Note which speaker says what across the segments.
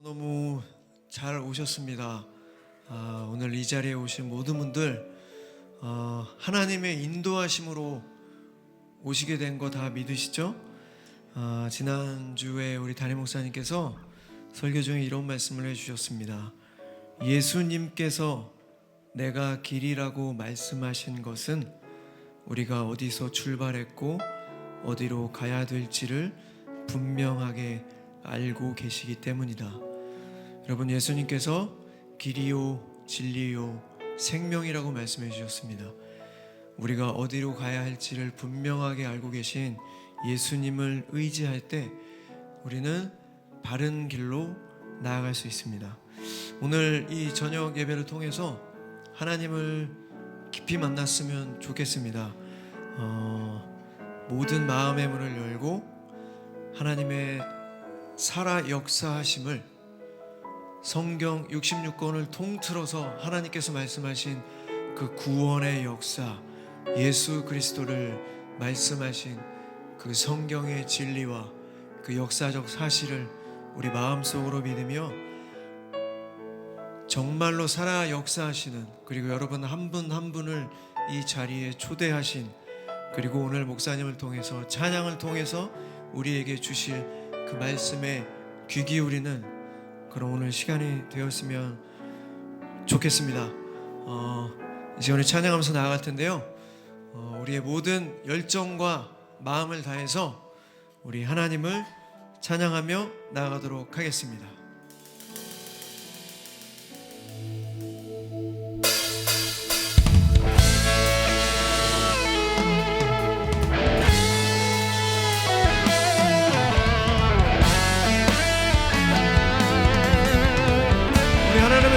Speaker 1: 너무 잘 오셨습니다. 오늘 이 자리에 오신 모든 분들 하나님의 인도하심으로 오시게 된 거 다 믿으시죠? 지난주에 우리 담임 목사님께서 설교 중에 이런 말씀을 해주셨습니다. 예수님께서 내가 길이라고 말씀하신 것은 우리가 어디서 출발했고 어디로 가야 될지를 분명하게 알고 계시기 때문이다. 여러분, 예수님께서 길이요 진리요 생명이라고 말씀해 주셨습니다. 우리가 어디로 가야 할지를 분명하게 알고 계신 예수님을 의지할 때 우리는 바른 길로 나아갈 수 있습니다. 오늘 이 저녁 예배를 통해서 하나님을 깊이 만났으면 좋겠습니다. 모든 마음의 문을 열고 하나님의 살아 역사하심을 성경 66권을 통틀어서 하나님께서 말씀하신 그 구원의 역사, 예수 그리스도를 말씀하신 그 성경의 진리와 그 역사적 사실을 우리 마음속으로 믿으며 정말로 살아 역사하시는, 그리고 여러분 한 분 한 분을 이 자리에 초대하신, 그리고 오늘 목사님을 통해서 찬양을 통해서 우리에게 주실 그 말씀에 귀 기울이는 그런 오늘 시간이 되었으면 좋겠습니다. 이제 오늘 찬양하면서 나아갈 텐데요, 우리의 모든 열정과 마음을 다해서 우리 하나님을 찬양하며 나아가도록 하겠습니다.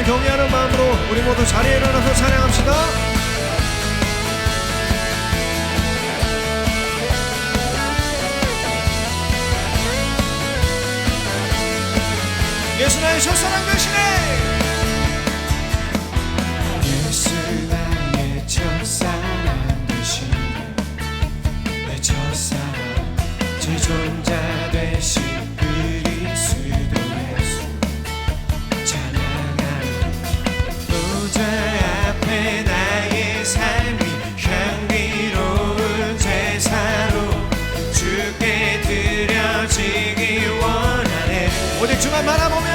Speaker 1: 경외하는 마음으로 우리 모두 자리에 일어나서 찬양합시다. 예수 나의 첫사랑 되시네.
Speaker 2: 예수 나의 첫사랑 되시네. 내 첫사랑 지존자 되신 그리스도 예수 보좌 앞에 나의 삶이 향기로운 제사로 주께 드려지기 원하네.
Speaker 1: 오직 주만 바라보며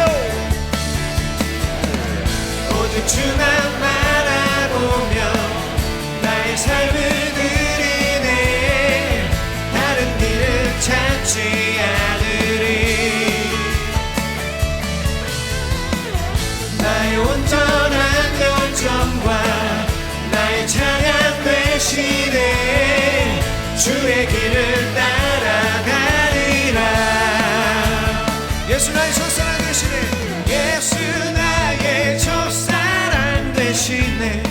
Speaker 2: 오직 주만 바라보며 나의 삶을 드리네. 다른 길을 찾지 않으리. 나의 온전한 열정과 나의 찬양 되시네. 주의 길을 따라가리라.
Speaker 1: 예수 나의 첫사랑 되시네.
Speaker 2: 예수 나의 첫사랑 되시네.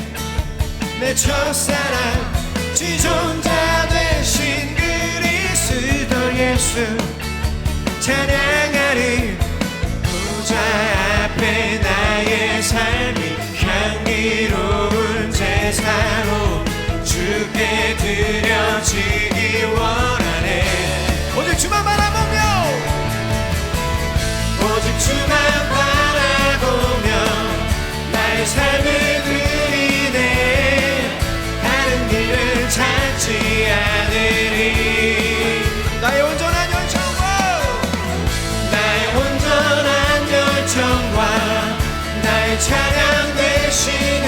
Speaker 2: 내 첫사랑 지존자 되신 그리스도 예수 찬양하리. 보좌 앞에 나의 삶이 향기로운 제사로 주께 드려지기 원하네.
Speaker 1: 오직 주만 바라보며
Speaker 2: 오직 주만 바라보며 나의 삶을 드리네. 다른 길을 찾지 않으리.
Speaker 1: 나의 온전한 열정과
Speaker 2: 나의 온전한 열정과 나의 찬양 되시네.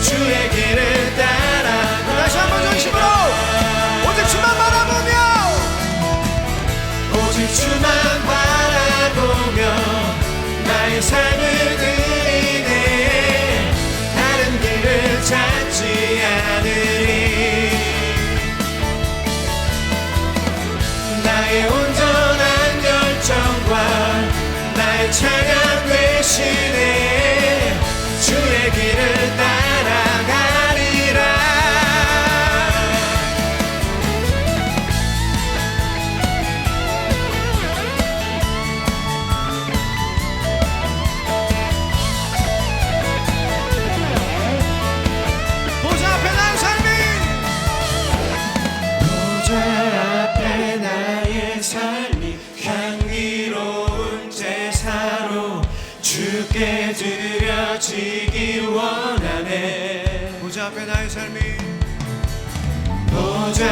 Speaker 2: 주의 길을 따라.
Speaker 1: 다시 한번 전심으로 오직 주만 바라보며
Speaker 2: 오직 주만 바라보며 나의 삶을 드리네. 다른 길을 찾지 않으리. 나의 온전한 열정과 나의 찬양 되시네. 주의 길을 따라가리라.
Speaker 1: 보좌 앞에 나의 삶이
Speaker 2: 보좌 앞에 나의 삶이 향기로운 제사 주께 드려지기 원하네.
Speaker 1: 보좌 앞에 나의 삶이
Speaker 2: 보좌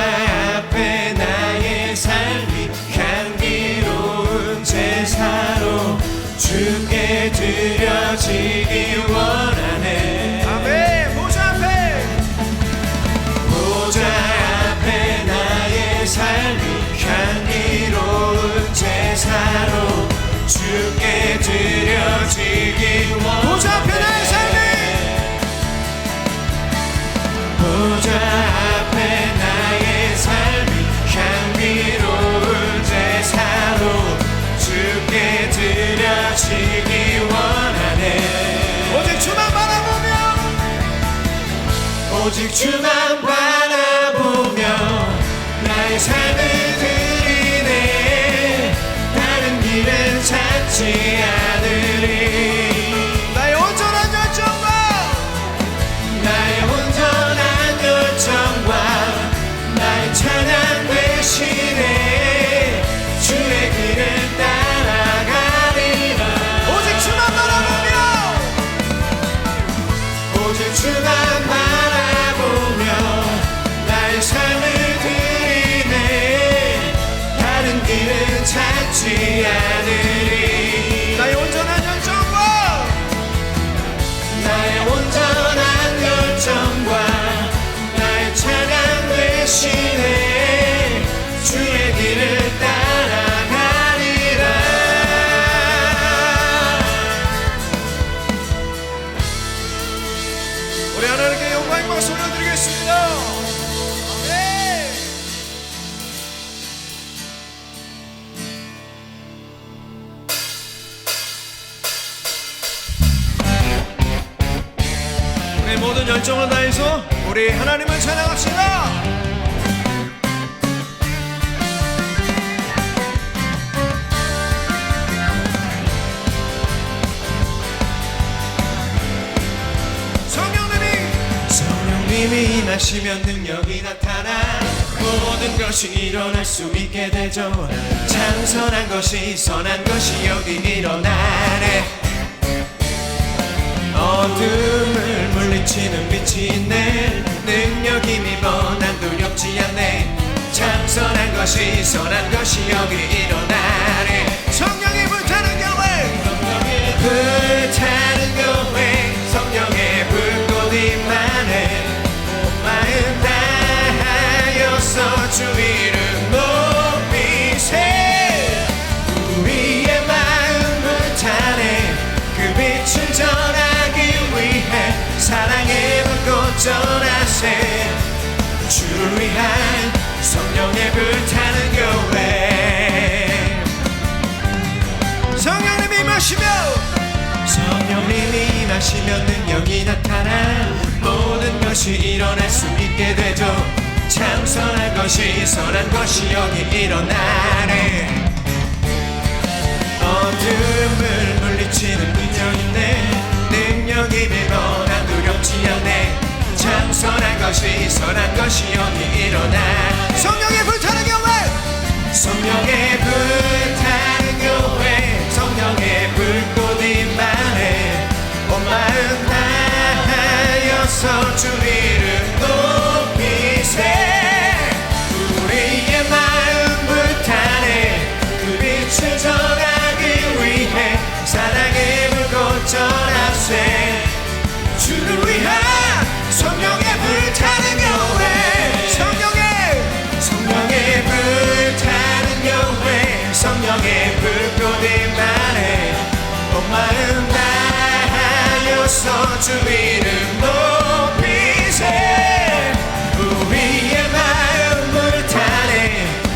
Speaker 2: 앞에 나의 삶이 향기로운 제사로 주께 드려지기 원하네.
Speaker 1: 아멘. 보좌 앞에
Speaker 2: 보좌 앞에 나의 삶이 향기로운 제사로 주께 드려지기 원하네.
Speaker 1: 보좌 앞에 나의 삶이
Speaker 2: 보좌 앞에 나의 삶이 향기로운 제사로 주께 드려지기 원하네.
Speaker 1: 오직 주만 바라보며
Speaker 2: 오직 주만 바라보며 나의 삶을 드리네. 다른 길은 찾지 않으리.
Speaker 1: 나의 온전한 열정과
Speaker 2: 나의 온전한 열정과 나의 찬양 대신에 주의 길을 따라가리라.
Speaker 1: 오직 주만 바라보며
Speaker 2: 오직 주만 바라보며 나의 삶을 드리네. 다른 길은 찾지 않으리.
Speaker 1: 나의 온전한 열정과
Speaker 2: 나의 온전한 열정과 나의 찬양 대신에 주의 길을 따라가리라.
Speaker 1: 우리 하나님께 영광과 박수 올려드리겠습니다. 아멘. 우리 모든 열정을 다해서 우리 하나님을 찬양합시다.
Speaker 2: 성령님이 임하시면 능력이 나타나 모든 것이 일어날 수 있게 되죠. 장선한 것이 선한 것이 여기 일어나네. 어둠을 물리치는 빛이 있네. 능력 힘이 뻔한 두렵지 않네. 장선한 것이 선한 것이 여기 일어나네.
Speaker 1: 성령이 불타는 교회
Speaker 2: 성령의 불타는 교회 성령의 불꽃 임하네. 온 마음 다하여서 주 이름 높이세. 우리의 마음 불타네. 그 빛을 전하기 위해 사랑의 불꽃 전하세. 주를 위한 성령의 불타는 교회.
Speaker 1: 성령님이 임하시며
Speaker 2: 성령님이 임하시면 능력이 나타나 모든 것이 일어날 수 있게 되죠. 참선한 것이 선한 것이 여기 일어나네. 어둠을 물리치는 능력 있네. 능력이 빌거나 두렵지 않네. 참선한 것이 선한 것이 여기 일어나.
Speaker 1: 성령의 불타는 교회
Speaker 2: 성령의 불타는 교회 성령의 불꽃 임하네. 온 마음 다하여서 주 이름 높이세. 우리의 마음 불타네. 그 빛을 전하기 위해 사랑의 불꽃 전하세. 주를 위한 성령의 불타는 교회. 성령의 불타는 교회 성령의 불꽃 임하네. 온 마음 다하여서 주 이름 높이세. 우리의 마음 불타네.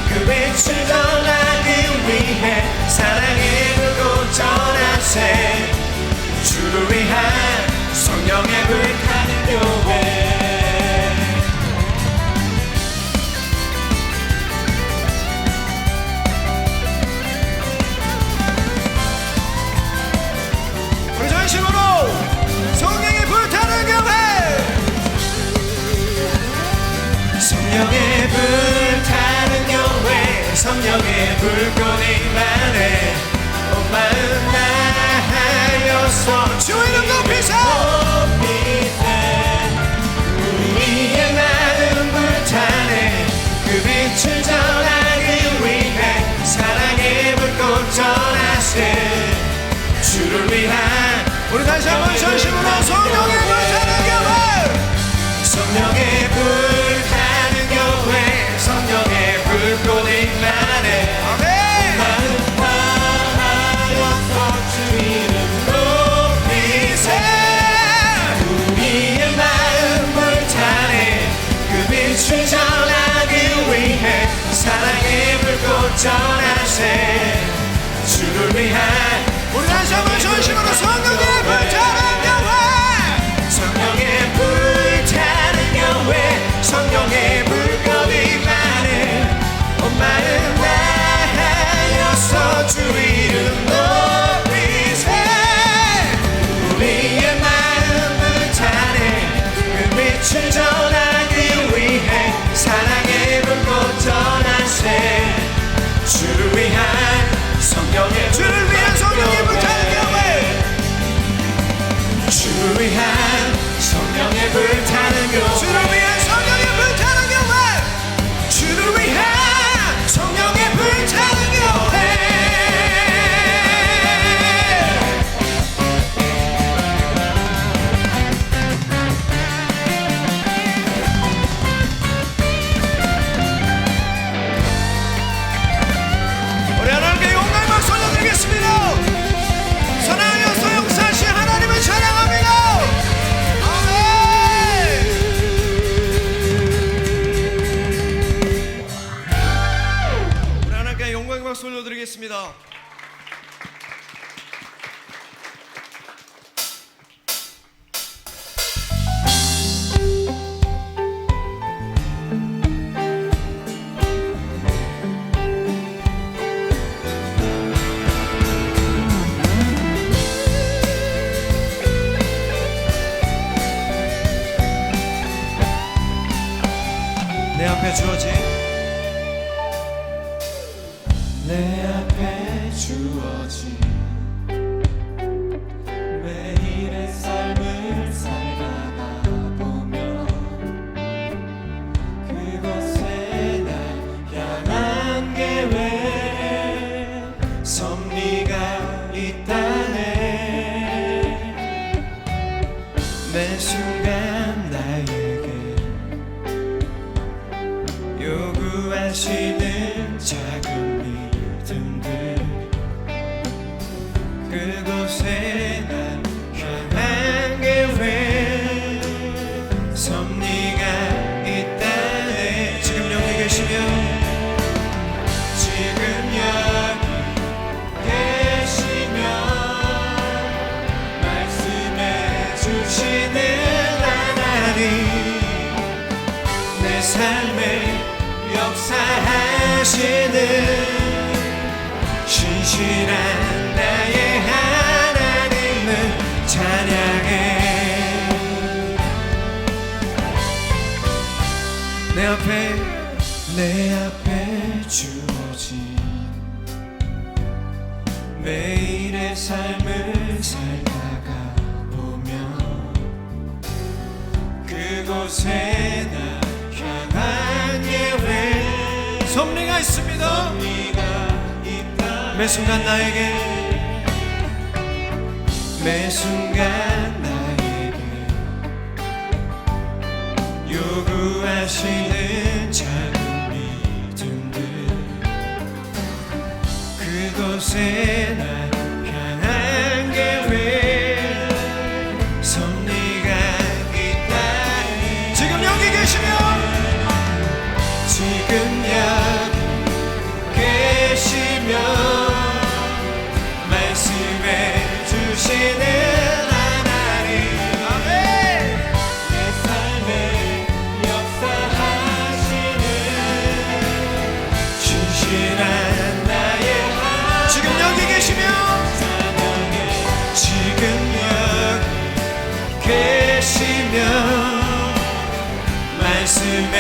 Speaker 2: 그 빛을 전하기 위해 사랑의 불꽃 전하세. 주를 위한 성령의 불타는 교회.
Speaker 1: 우리 전심으로 성령의 불타는 교회
Speaker 2: 성령의 불타는 교회 성령의 불꽃 임하네. 온 마음 다하여서 하여서 주 이름 높이세 우리의 마음 불타네 그 빛을 전하기 위해 사랑의 불꽃 전하세 주를 위한
Speaker 1: 우리 다시 한번 전심으로 성령의 불타는 교회
Speaker 2: 성령의 불타는 교회 성령의 불꽃 임하네
Speaker 1: 아멘
Speaker 2: 마음 다하여서 주 이름 높이세 우리의 마음 불타네 그 빛을 전하기 위해 사랑의 불꽃 전하세 주를 위한
Speaker 1: 우리 다시 한번 전심으로 성령의 불타는 교회
Speaker 2: 성령의 불타는 교회 성령의 불꽃이 많네 온 마음 다하여서 주 이름 높이세 우리의 마음 불타네 그 빛을 전하기 위해 사랑의 불꽃 전하세 주를 위한 성령의
Speaker 1: 주를 위한 성령의 불타는 교회
Speaker 2: 주를 위한 성령의 불타는 교회
Speaker 1: 주를 위한 성령의 불타는 교회
Speaker 2: 주를 위한 성령의 불타는 교회
Speaker 1: 우리 하나님께 영광의 박수 올려드리겠습니다. 사랑하여 소용사시 하나님을 찬양합니다. 아멘. 우리 하나님께 영광의 박수 올려드리겠습니다. 내 앞에 주어진
Speaker 2: 내 앞에 주어진 매일의 삶을 살다가 보면 그것에 날 향한 계획 섭리가 있다네 매 순간 나에게 요구하시는 작은 믿음들 그곳에 난 향한 계획 섭리가 있다네 지금 여기 계시면 지금 여기 계시면 말씀해 주시는 하나님 내 삶에 역사하시는 신실한 나의 하나님을 찬양해 내 앞에 주어진 매일의 삶을 살다가 보면 그곳에 나 향한 계획
Speaker 1: 섭리가 있습니다.
Speaker 2: 매 순간 나에게 요구하시는 작은 믿음들 그곳에 나 향한 계획 섭리가 있다
Speaker 1: 지금 여기 계시면
Speaker 2: 지금 여기 계시면 말씀해 주시는 하나님
Speaker 1: 아멘.
Speaker 2: 내 삶에 역사하시는 신실한 나의 하나님
Speaker 1: 지금 여기 계시면
Speaker 2: 지금 여기 계시면 말씀해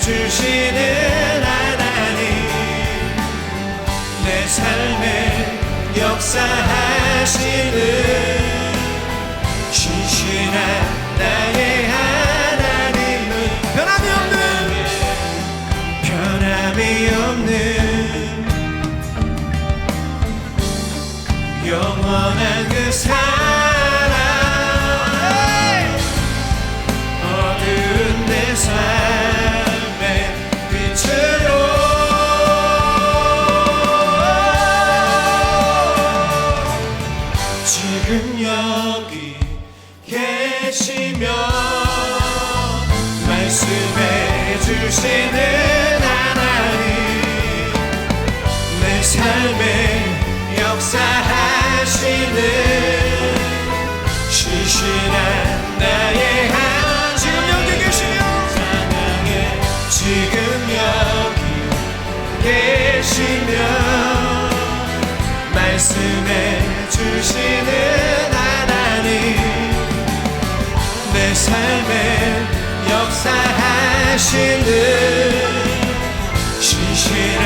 Speaker 2: 주시는 하나님 내 삶에 역사하시는 신실한 나의 하나님은 변함이 없는 영원한 그 사랑 어두운 내 삶의 빛으로 지금 여기 계시며 말씀해 주시는 하나님 내 삶에 역사하시는 신실한 나의 하나님 지금 여기 계시며 사랑해 지금 여기 계시며 말씀해 주시는 하나님 내 삶에 역사하시는 신실한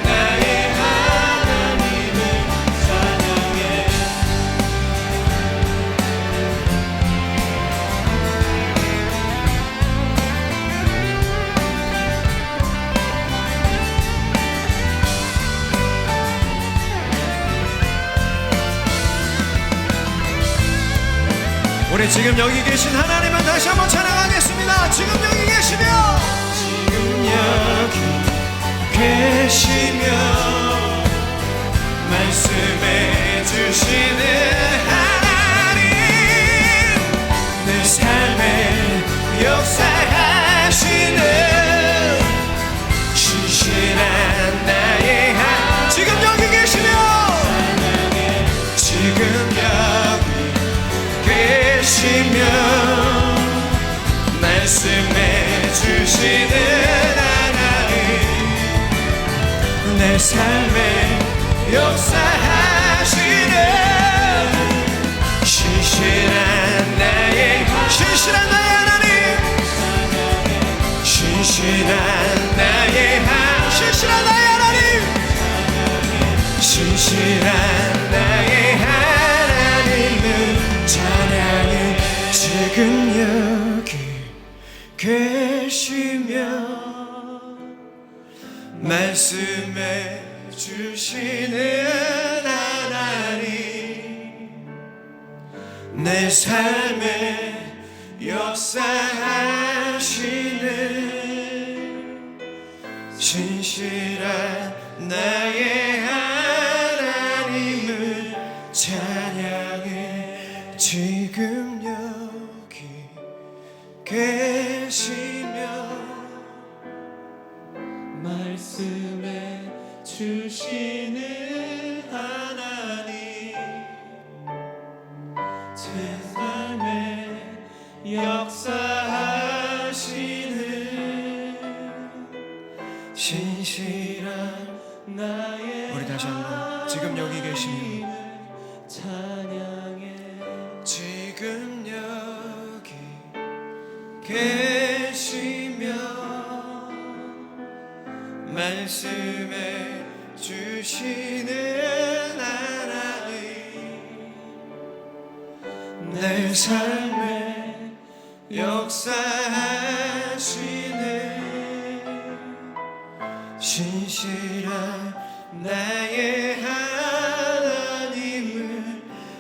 Speaker 2: 나의 하나님을 사랑해
Speaker 1: 우리 지금 여기 계신 하나님을 다시 한번 찬양하겠습니다. 지금 여기 계시며
Speaker 2: 지금 여기 계시며 말씀해 주시는 하나님 내 삶에 역사하시는 신실한 나의 하나님
Speaker 1: 지금 여기 계시며
Speaker 2: 지금 여기 계시며 말씀해 주시는 하나님 내 삶에 역사하시는 신실한 나의 하나님 신실한 나의 하나님 신실한 나의 하나님을 찬양해 지금 여기 계시며 말씀해 주시는 하나님 내 삶에 역사하시는 신실한 나의 하나님을 찬양해 지금 여기 계시며 말씀해 주시는 하나님 제 삶에 역사하시는 신실한 나의
Speaker 1: 우리 다시 한번 지금 여기 계시며
Speaker 2: 찬양해 지금 여기 계시며 말씀해 주시는 하나님 내 삶에 역사하시는 신실한 나의 하나님을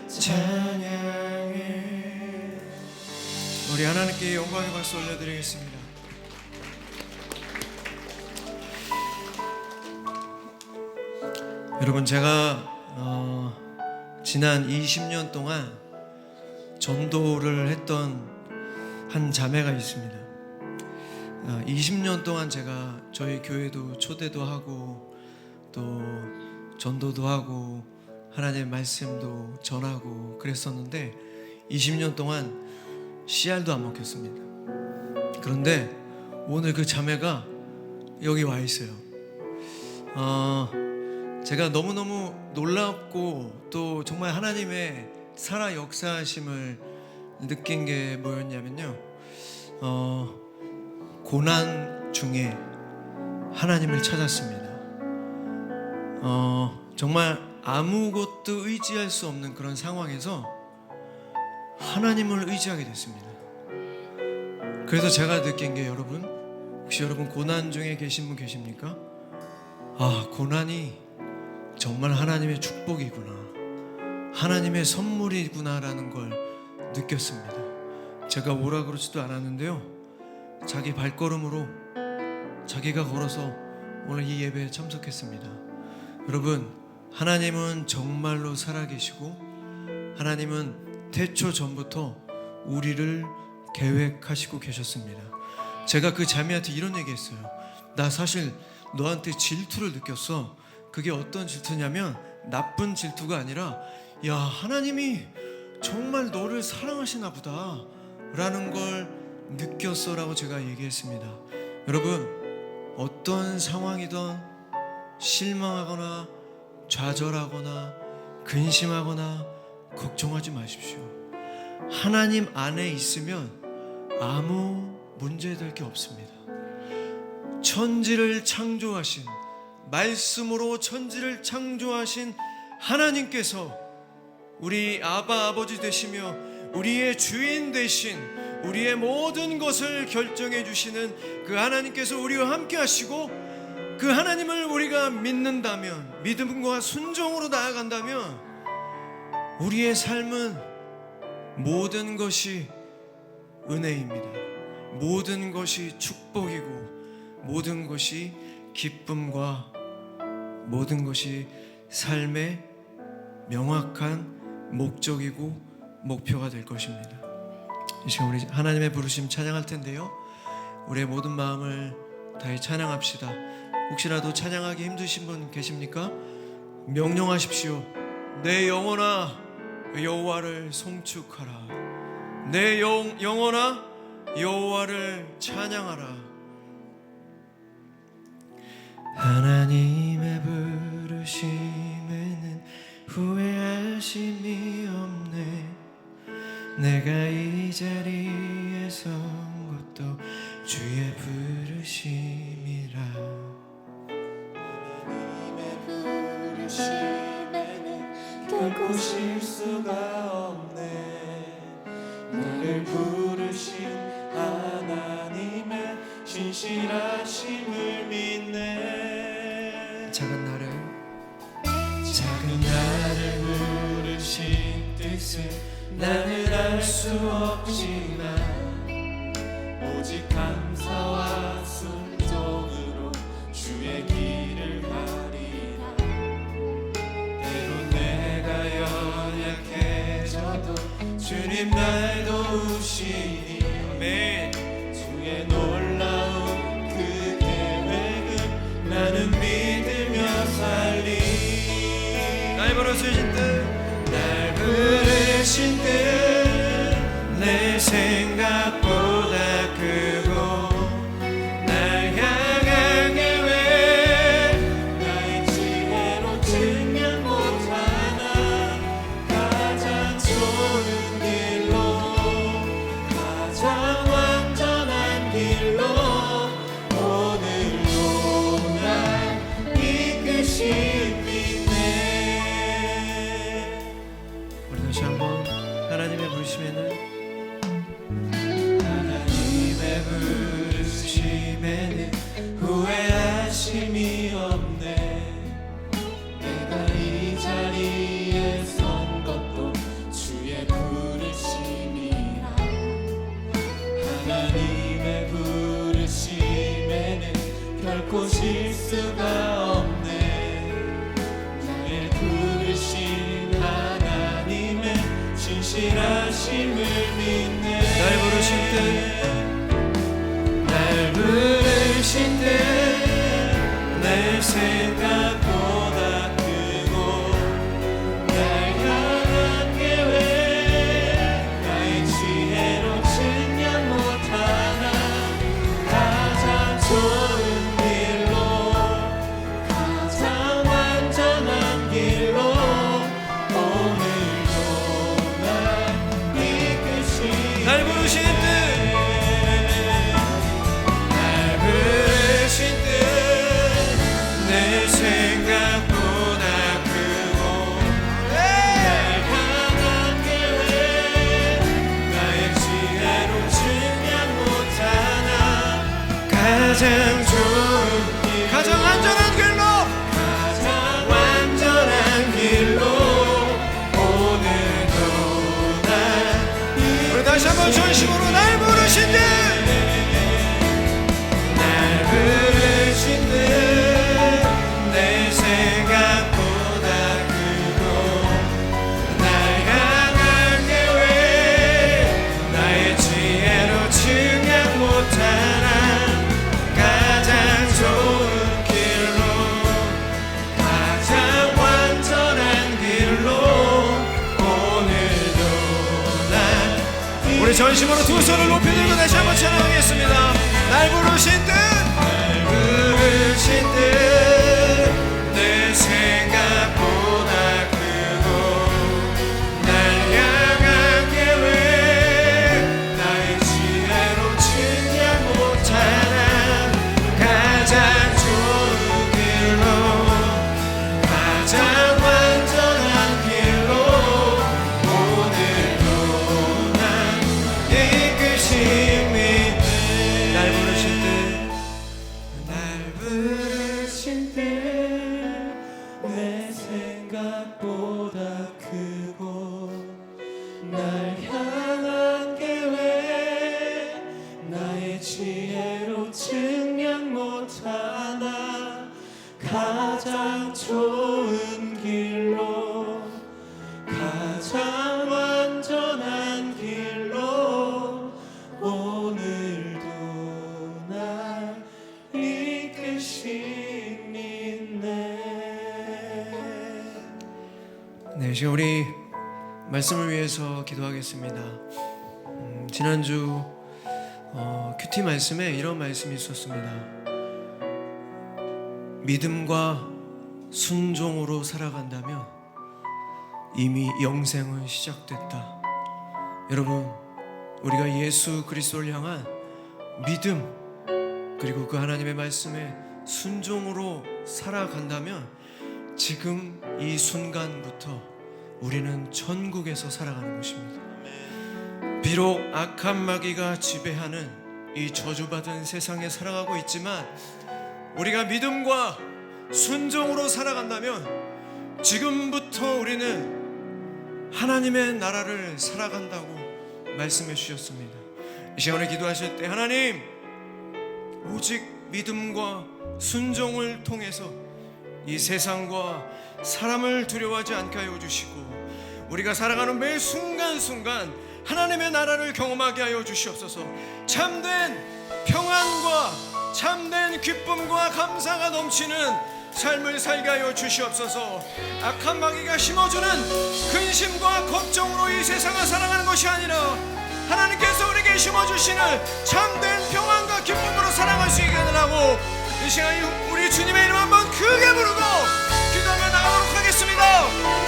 Speaker 2: 찬양해
Speaker 1: 우리 하나님께 영광의 박수 올려드리겠습니다. 여러분 제가 지난 20년 동안 전도를 했던 한 자매가 있습니다. 20년 동안 제가 저희 교회도 초대도 하고 또 전도도 하고 하나님의 말씀도 전하고 그랬었는데 20년 동안 씨알도 안 먹혔습니다. 그런데 오늘 그 자매가 여기 와 있어요. 제가 너무너무 놀랍고 또 정말 하나님의 살아 역사하심을 느낀 게 뭐였냐면요, 고난 중에 하나님을 찾았습니다. 정말 아무것도 의지할 수 없는 그런 상황에서 하나님을 의지하게 됐습니다. 그래서 제가 느낀 게, 여러분, 혹시 여러분 고난 중에 계신 분 계십니까? 아, 고난이 정말 하나님의 축복이구나, 하나님의 선물이구나라는 걸 느꼈습니다. 제가 오라 그러지도 않았는데요, 자기 발걸음으로 자기가 걸어서 오늘 이 예배에 참석했습니다. 여러분, 하나님은 정말로 살아계시고 하나님은 태초 전부터 우리를 계획하시고 계셨습니다. 제가 그 자매한테 이런 얘기했어요. 나 사실 너한테 질투를 느꼈어. 그게 어떤 질투냐면 나쁜 질투가 아니라, 야, 하나님이 정말 너를 사랑하시나 보다 라는 걸 느꼈어 라고 제가 얘기했습니다. 여러분, 어떤 상황이든 실망하거나 좌절하거나 근심하거나 걱정하지 마십시오. 하나님 안에 있으면 아무 문제될 게 없습니다. 천지를 창조하신, 말씀으로 천지를 창조하신 하나님께서 우리 아바 아버지 되시며 우리의 주인 되신, 우리의 모든 것을 결정해 주시는 그 하나님께서 우리와 함께 하시고, 그 하나님을 우리가 믿는다면, 믿음과 순종으로 나아간다면 우리의 삶은 모든 것이 은혜입니다. 모든 것이 축복이고 모든 것이 기쁨과 모든 것이 삶의 명확한 목적이고 목표가 될 것입니다. 이 시간 우리 하나님의 부르심 찬양할 텐데요, 우리의 모든 마음을 다해 찬양합시다. 혹시라도 찬양하기 힘드신 분 계십니까? 명령하십시오. 내 영혼아 여호와를 송축하라. 내 영혼아 여호와를 찬양하라. 하나님의 부르심에는 후회하심이 없네. 내가 이 자리에 선 것도 주의 부르심이라.
Speaker 2: 하나님의 부르심에는 결코 실수가 없네. 나를 부르신 하나님의 신실하심을 믿네.
Speaker 1: 작은 나를
Speaker 2: 부르신 뜻을 나는 알 수 없지만 오직 감사와 순종으로 주의 길을 가리라. 때론 내가 연약해져도 주님 날 도우시니, 아멘. 주의 놀라운 그 계획을 나는 믿으며 살리.
Speaker 1: 날 부르신 뜻,
Speaker 2: 날 부르신 뜻 내 생각보다 크고, 날 향한 계획 나의 지혜로 증명 못하나. 가장 좋은 길로, 가장 완전한 길로 오늘도 날 이끄십니다.
Speaker 1: 우리 다시 한번 하나님의 부르심에는
Speaker 2: 후회하심이 없네. 내가 이 자리에 선 것도 주의 부르심이라. 하나님의 부르심에는 결코 실수가 없네. 나의 부르신 하나님의 신실하심을 믿네.
Speaker 1: 날 부르신 뜻,
Speaker 2: 날 부르신 뜻 내 생각보다 크고, 날 향한 계획 나의 지혜로 증명 못하나. 가장 좋은 길로, 가장 완전한 길로 오늘도 날 이끄시네.
Speaker 1: 날 부르신 뜻,
Speaker 2: 날 부르신 뜻 내 생각
Speaker 1: 한번 전심으로 날 부르신 듯
Speaker 2: 날 부르신 듯내 생각보다 크고 날 향한 계획 나의 지혜로 증량 못하나 가장 좋은 길로 가장 완전한 길로 오늘도 난
Speaker 1: 우리 전심으로 두 손을 높이 들고 다시 한번 찬양하겠습니다. 날 부르신 듯
Speaker 2: 부르신 듯 내 생각보다 크고 날 향한 계획 나의 지혜로 증량 못하나 가장 좋은 길로 가장 완전한 길로 오늘도 난 이끄심이
Speaker 1: 날 부르신 듯
Speaker 2: 날 부르신 듯 내 생각보다 크고 날 향한 계획 나의 지혜로 증량 못하나 가장 좋은 길로 가장 완전한 길로 오늘도 날 이끄시니네.
Speaker 1: 네, 지금 우리 말씀을 위해서 기도하겠습니다. 지난주 큐티 말씀에 이런 말씀이 있었습니다. 믿음과 순종으로 살아간다면 이미 영생은 시작됐다. 여러분, 우리가 예수 그리스도를 향한 믿음 그리고 그 하나님의 말씀에 순종으로 살아간다면 지금 이 순간부터 우리는 천국에서 살아가는 것입니다. 비록 악한 마귀가 지배하는 이 저주받은 세상에 살아가고 있지만 우리가 믿음과 순종으로 살아간다면 지금부터 우리는 하나님의 나라를 살아간다고 말씀해 주셨습니다. 이 시간에 기도하실 때 하나님, 오직 믿음과 순종을 통해서 이 세상과 사람을 두려워하지 않게 하여 주시고 우리가 살아가는 매 순간순간 하나님의 나라를 경험하게 하여 주시옵소서. 참된 평안과 참된 기쁨과 감사가 넘치는 삶을 살게 하여 주시옵소서. 악한 마귀가 심어주는 근심과 걱정으로 이 세상을 살아가는 것이 아니라 하나님께서 우리에게 심어주시는 참된 평안과 기쁨으로 살아갈 수 있게 하라고 이 시간 우리 주님의 이름 한번 크게 부르고 기도하며 나가도록 하겠습니다.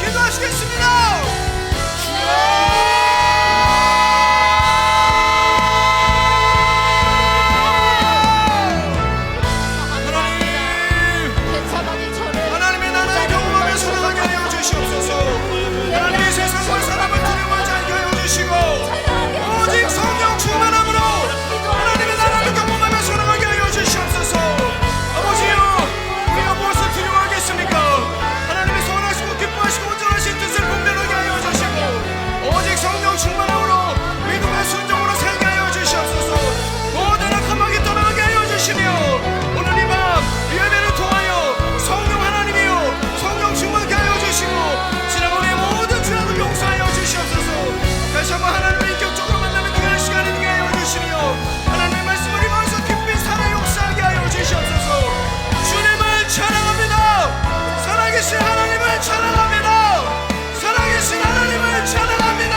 Speaker 1: 기도하시겠습니다. 하나님의 나라를 경험하며 살아가게 하여 주시옵소서. 하나님의 세상과 사람을 두려워하지 않게 하여 주시고 오직 성령 충만함으로 하나님의 나라를 경험하며 살아가게 하여 주시옵소서. 아버지여, 우리가 무엇을 두려워하겠습니까? 하나님의 선하시고 기뻐하시고 온전하신 뜻을 분별하게 하여 주시고 오직 성령 충만함으로 믿음과 순종으로 살게 하여 주시옵소서. 모든 악한 마귀 떠나가게 하여 주시며 오늘 이 밤 예배를 통하여 성령 하나님이여 성령 충만하게 하여 주시고 지난번의 모든 죄악을 용서하여 주시옵소서. 다시 한번 하나님을 인격적으로 만나는 귀한 시간이 되게 하여 주시며 하나님의 말씀을 입어서 깊이 살아 역사하게 하여 주시옵소서. 주님을 찬양합니다. 살아계신 하나님을 찬양합니다. 살아계신 하나님을 찬양합니다.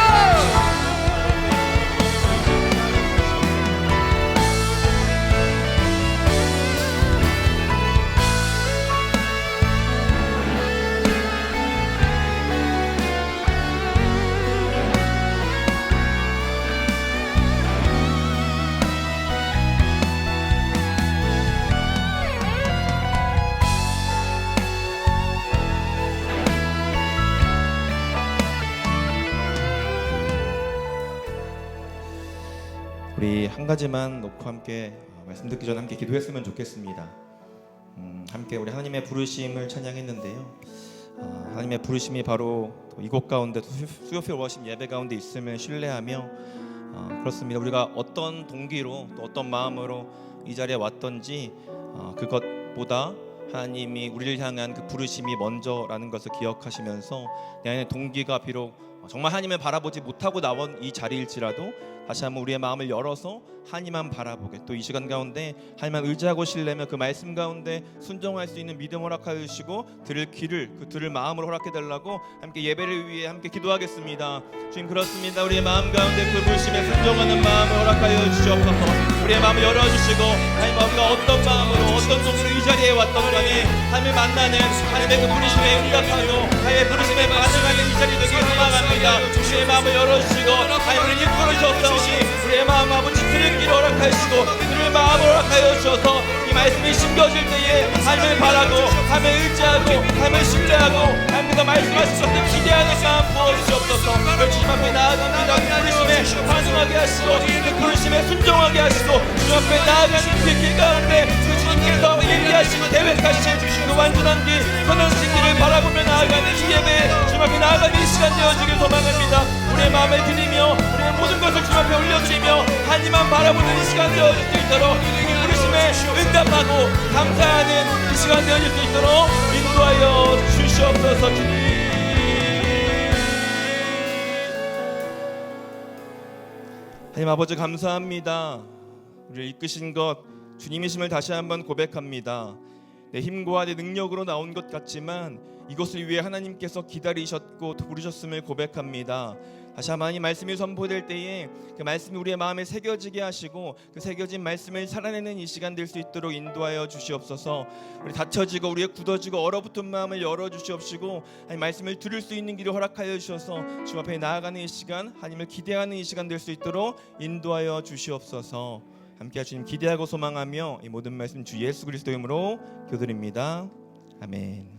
Speaker 3: 우리 한 가지만 놓고 함께 말씀 듣기 전에 함께 기도했으면 좋겠습니다. 함께 우리 하나님의 부르심을 찬양했는데요. 하나님의 부르심이 바로 이곳 가운데 수요필 워십 예배 가운데 있음을 신뢰하며 그렇습니다. 우리가 어떤 동기로 또 어떤 마음으로 이 자리에 왔던지 그것보다 하나님이 우리를 향한 그 부르심이 먼저라는 것을 기억하시면서 내 안에 동기가 비록 정말 하나님을 바라보지 못하고 나온 이 자리일지라도 다시 한번 우리의 마음을 열어서 하나님만 바라보게, 또 이 시간 가운데 하나님만 의지하고 신뢰하며 그 말씀 가운데 순종할 수 있는 믿음 허락하여 주시고 들을 귀를, 그 들을 마음을 허락해 달라고 함께 예배를 위해 함께 기도하겠습니다. 주님, 그렇습니다. 우리의 마음 가운데 그 부르심에 순종하는 마음을 허락하여 주시옵소서. 우리의 마음을 열어주시고 하나님, 우리가 어떤 마음으로 어떤 동기로 이 자리에 왔던 간에 하나님을 만나는 하나님의 그 부르심에 응답하고 하나님의 부르심에 반응하는 이 자리 되길 소망합니다. 우리의 마음을 열어주시고 하나님을 이끌어 주셨사오니 우리의 마음 아버지 들을 길을 허락하여 주시고 들을 마음을 허락하여 주셔서 이 말씀이 심겨질 때에 하나님을 바라고 하나님을 의지하고 하나님을 신뢰하고 하나님께서 말씀하신 것을 기대하는 마음 부어주시옵소서. 주님 앞에 나아갑니다. 그 부르심에 반응하게 하시고 그 부르심에 순종하게 하시고 주님 앞에 나아가는 그 길 가운데 그 주님께서 예비하시고 계획하신 그 완전한 길, 선하신 길을 바라보며 나아가는 이 예배에 주님 앞에 나아가는 이 시간 되어주길 소망합니다. 우리의 마음을 드리며 우리의 모든 것을 주님 앞에 올려드리며 하나님만 바라보는 이 시간 되어줄 수 있도록 그 부르심에 응답하고 감사하는 이 시간 되어줄 수 있도록 인도하여 주시옵소서. 주님, 하나님 아버지 감사합니다. 우리를 이끄신 것 주님이심을 다시 한번 고백합니다. 내 힘과 내 능력으로 나온 것 같지만 이것을 위해 하나님께서 기다리셨고 부르셨음을 고백합니다. 다시 한번 이 말씀이 선포될 때에 그 말씀이 우리의 마음에 새겨지게 하시고 그 새겨진 말씀을 살아내는 이 시간 될 수 있도록 인도하여 주시옵소서. 우리 닫혀지고 우리의 굳어지고 얼어붙은 마음을 열어주시옵시고 하나님 말씀을 들을 수 있는 길을 허락하여 주셔서 주 앞에 나아가는 이 시간, 하나님을 기대하는 이 시간 될 수 있도록 인도하여 주시옵소서. 함께 주님 기대하고 소망하며 이 모든 말씀 주 예수 그리스도 이름으로 기도드립니다. 아멘.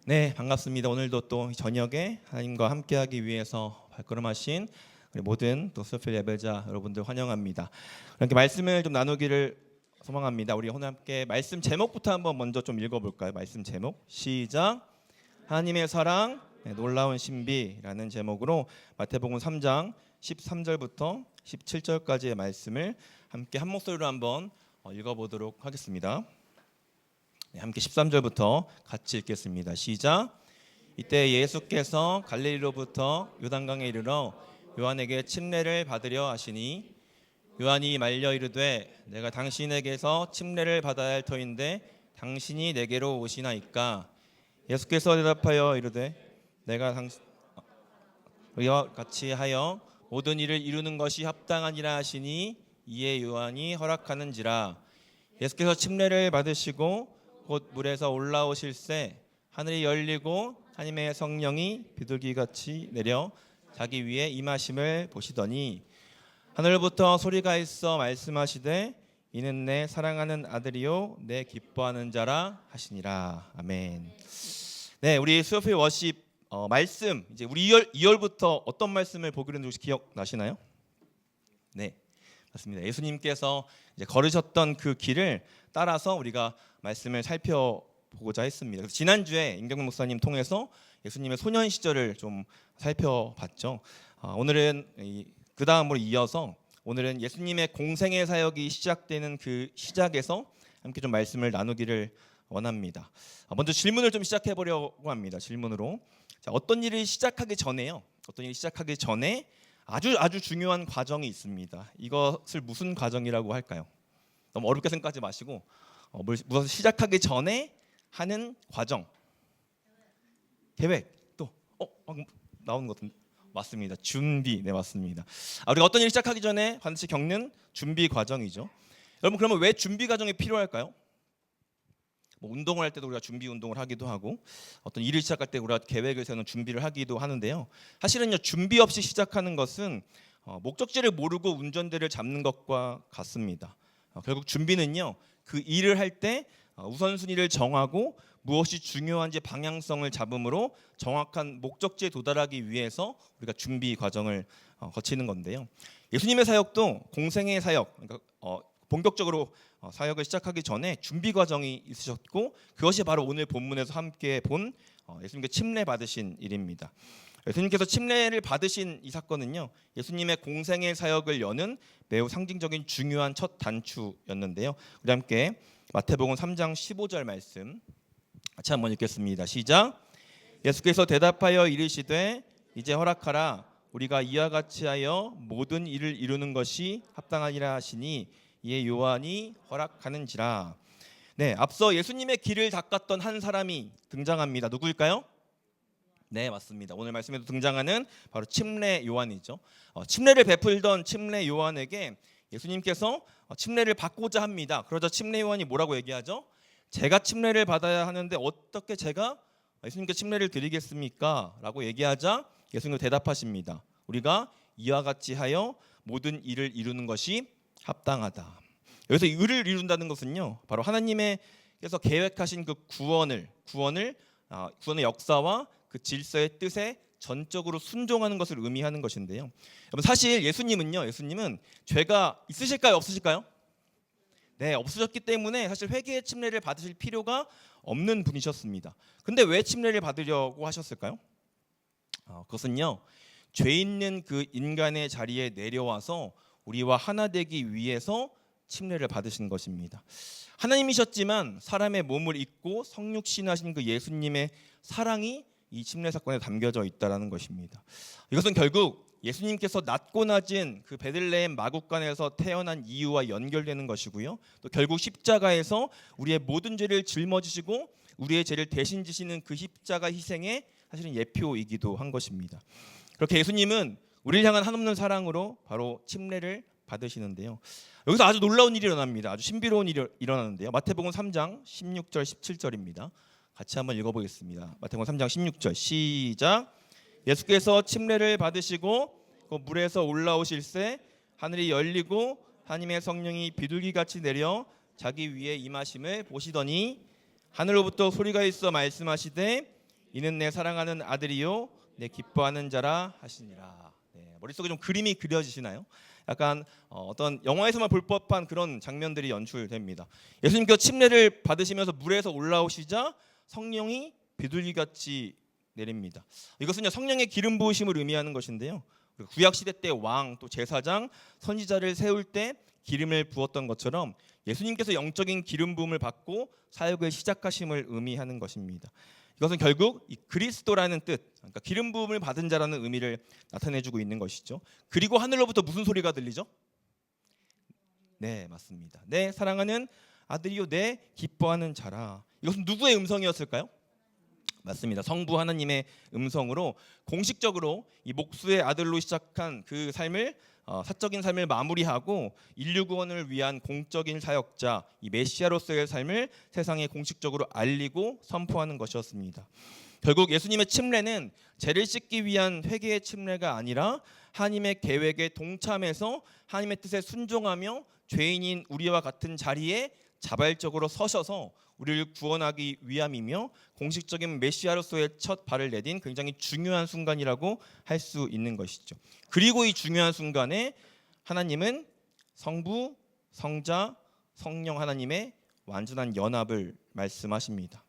Speaker 3: 네, 반갑습니다. 오늘도 또 저녁에 하나님과 함께하기 위해서 발걸음하신 우리 모든 또 스피릿 예배자 여러분들 환영합니다. 이렇게 말씀을 좀 나누기를 소망합니다. 우리 오늘 함께 말씀 제목부터 한번 먼저 좀 읽어볼까요? 말씀 제목 시작. 하나님의 사랑 놀라운 신비라는 제목으로 마태복음 3장 13절부터 17절까지의 말씀을 함께 한 목소리로 한번 읽어보도록 하겠습니다. 네, 함께 13절부터 같이 읽겠습니다. 시작. 이때 예수께서 갈릴리로부터 요단강에 이르러 요한에게 침례를 받으려 하시니 요한이 말려 이르되 내가 당신에게서 침례를 받아야 할 터인데 당신이 내게로 오시나이까. 예수께서 대답하여 이르되 내가 이와 같이 하여 모든 일을 이루는 것이 합당하니라 하시니 이에 요한이 허락하는지라. 예수께서 침례를 받으시고 곧 물에서 올라오실새 하늘이 열리고 하나님의 성령이 비둘기같이 내려 자기 위에 임하심을 보시더니 하늘부터 소리가 있어 말씀하시되 이는 내 사랑하는 아들이요 내 기뻐하는 자라 하시니라. 아멘. 네, 우리 수요일 워십 말씀 이제 우리 2월부터 어떤 말씀을 보기로 했는지 혹시 기억나시나요? 네, 맞습니다. 예수님께서 이제 걸으셨던 그 길을 따라서 우리가 말씀을 살펴보고자 했습니다. 그래서 지난주에 임경민 목사님 통해서 예수님의 소년 시절을 좀 살펴봤죠. 오늘은 그 다음으로 이어서 오늘은 예수님의 공생의 사역이 시작되는 그 시작에서 함께 좀 말씀을 나누기를 원합니다. 먼저 질문을 좀 시작해 보려고 합니다. 질문으로 자, 어떤 일을 시작하기 전에요. 어떤 일을 시작하기 전에 아주 중요한 과정이 있습니다. 이것을 무슨 과정이라고 할까요? 너무 어렵게 생각하지 마시고 무엇을 시작하기 전에 하는 과정, 계획, 또 방금 나오는 것 같은데 맞습니다. 준비, 네 맞습니다. 우리가 어떤 일을 시작하기 전에 반드시 겪는 준비 과정이죠. 여러분 그러면 왜 준비 과정이 필요할까요? 운동을 할 때도 우리가 준비 운동을 하기도 하고 어떤 일을 시작할 때 우리가 계획을 세우는 준비를 하기도 하는데요. 사실은요 준비 없이 시작하는 것은 목적지를 모르고 운전대를 잡는 것과 같습니다. 결국 준비는요 그 일을 할 때 우선순위를 정하고 무엇이 중요한지 방향성을 잡음으로 정확한 목적지에 도달하기 위해서 우리가 준비 과정을 거치는 건데요. 예수님의 사역도 공생의 사역, 그러니까 본격적으로 사역을 시작하기 전에 준비 과정이 있으셨고 그것이 바로 오늘 본문에서 함께 본 예수님께 침례 받으신 일입니다. 예수님께서 침례를 받으신 이 사건은요, 예수님의 공생의 사역을 여는 매우 상징적인 중요한 첫 단추였는데요. 우리 함께 마태복음 3장 15절 말씀 같이 한번 읽겠습니다. 시작. 예수께서 대답하여 이르시되 이제 허락하라. 우리가 이와 같이 하여 모든 일을 이루는 것이 합당하니라 하시니 이에 요한이 허락하는지라. 네, 앞서 예수님의 길을 닦았던 한 사람이 등장합니다. 누구일까요? 네, 맞습니다. 오늘 말씀에도 등장하는 바로 침례 요한이죠. 침례를 베풀던 침례 요한에게 예수님께서 침례를 받고자 합니다. 그러자 침례 요한이 뭐라고 얘기하죠? 제가 침례를 받아야 하는데 어떻게 제가 예수님께 침례를 드리겠습니까? 라고 얘기하자 예수님은 대답하십니다. 우리가 이와 같이 하여 모든 일을 이루는 것이 합당하다. 여기서 일을 이룬다는 것은요, 바로 하나님께서 계획하신 그 구원의 역사와 그 질서의 뜻에 전적으로 순종하는 것을 의미하는 것인데요. 여러분, 사실 예수님은 죄가 있으실까요, 없으실까요? 네, 없으셨기 때문에 사실 회개의 침례를 받으실 필요가 없는 분이셨습니다. 근데 왜 침례를 받으려고 하셨을까요? 그것은요, 죄 있는 그 인간의 자리에 내려와서 우리와 하나 되기 위해서 침례를 받으신 것입니다. 하나님이셨지만 사람의 몸을 입고 성육신하신 그 예수님의 사랑이 이 침례 사건에 담겨져 있다라는 것입니다. 이것은 결국 예수님께서 낮고 낮은 그 베들레헴 마구간에서 태어난 이유와 연결되는 것이고요. 또 결국 십자가에서 우리의 모든 죄를 짊어지시고 우리의 죄를 대신 지시는 그 십자가 희생의 사실은 예표이기도 한 것입니다. 그렇게 예수님은 우리를 향한 한없는 사랑으로 바로 침례를 받으시는데요. 여기서 아주 놀라운 일이 일어납니다. 아주 신비로운 일이 일어나는데요. 마태복음 3장 16절 17절입니다. 같이 한번 읽어보겠습니다. 마태복음 3장 16절 시작. 예수께서 침례를 받으시고 그 물에서 올라오실새 하늘이 열리고 하나님의 성령이 비둘기같이 내려 자기 위에 임하심을 보시더니 하늘로부터 소리가 있어 말씀하시되 이는 내 사랑하는 아들이요 내 기뻐하는 자라 하시니라. 네, 머릿속에 좀 그림이 그려지시나요? 약간 어떤 영화에서만 볼 법한 그런 장면들이 연출됩니다. 예수님께서 침례를 받으시면서 물에서 올라오시자 성령이 비둘기같이 내립니다. 이것은요, 성령의 기름 부으심을 의미하는 것인데요. 구약 시대 때 왕 또 제사장 선지자를 세울 때 기름을 부었던 것처럼 예수님께서 영적인 기름 부음을 받고 사역을 시작하심을 의미하는 것입니다. 이것은 결국 이 그리스도라는 뜻, 그러니까 기름 부음을 받은 자라는 의미를 나타내주고 있는 것이죠. 그리고 하늘로부터 무슨 소리가 들리죠? 네, 맞습니다. 내 사랑하는 아들이요 내 기뻐하는 자라. 이것은 누구의 음성이었을까요? 맞습니다. 성부 하나님의 음성으로 공식적으로 이 목수의 아들로 시작한 그 삶을 사적인 삶을 마무리하고 인류 구원을 위한 공적인 사역자 이 메시아로서의 삶을 세상에 공식적으로 알리고 선포하는 것이었습니다. 결국 예수님의 침례는 죄를 씻기 위한 회개의 침례가 아니라 하나님의 계획에 동참해서 하나님의 뜻에 순종하며 죄인인 우리와 같은 자리에 자발적으로 서셔서 우리를 구원하기 위함이며 공식적인 메시아로서의 첫 발을 내딘 굉장히 중요한 순간이라고 할 수 있는 것이죠. 그리고 이 중요한 순간에 하나님은 성부, 성자, 성령 하나님의 완전한 연합을 말씀하십니다.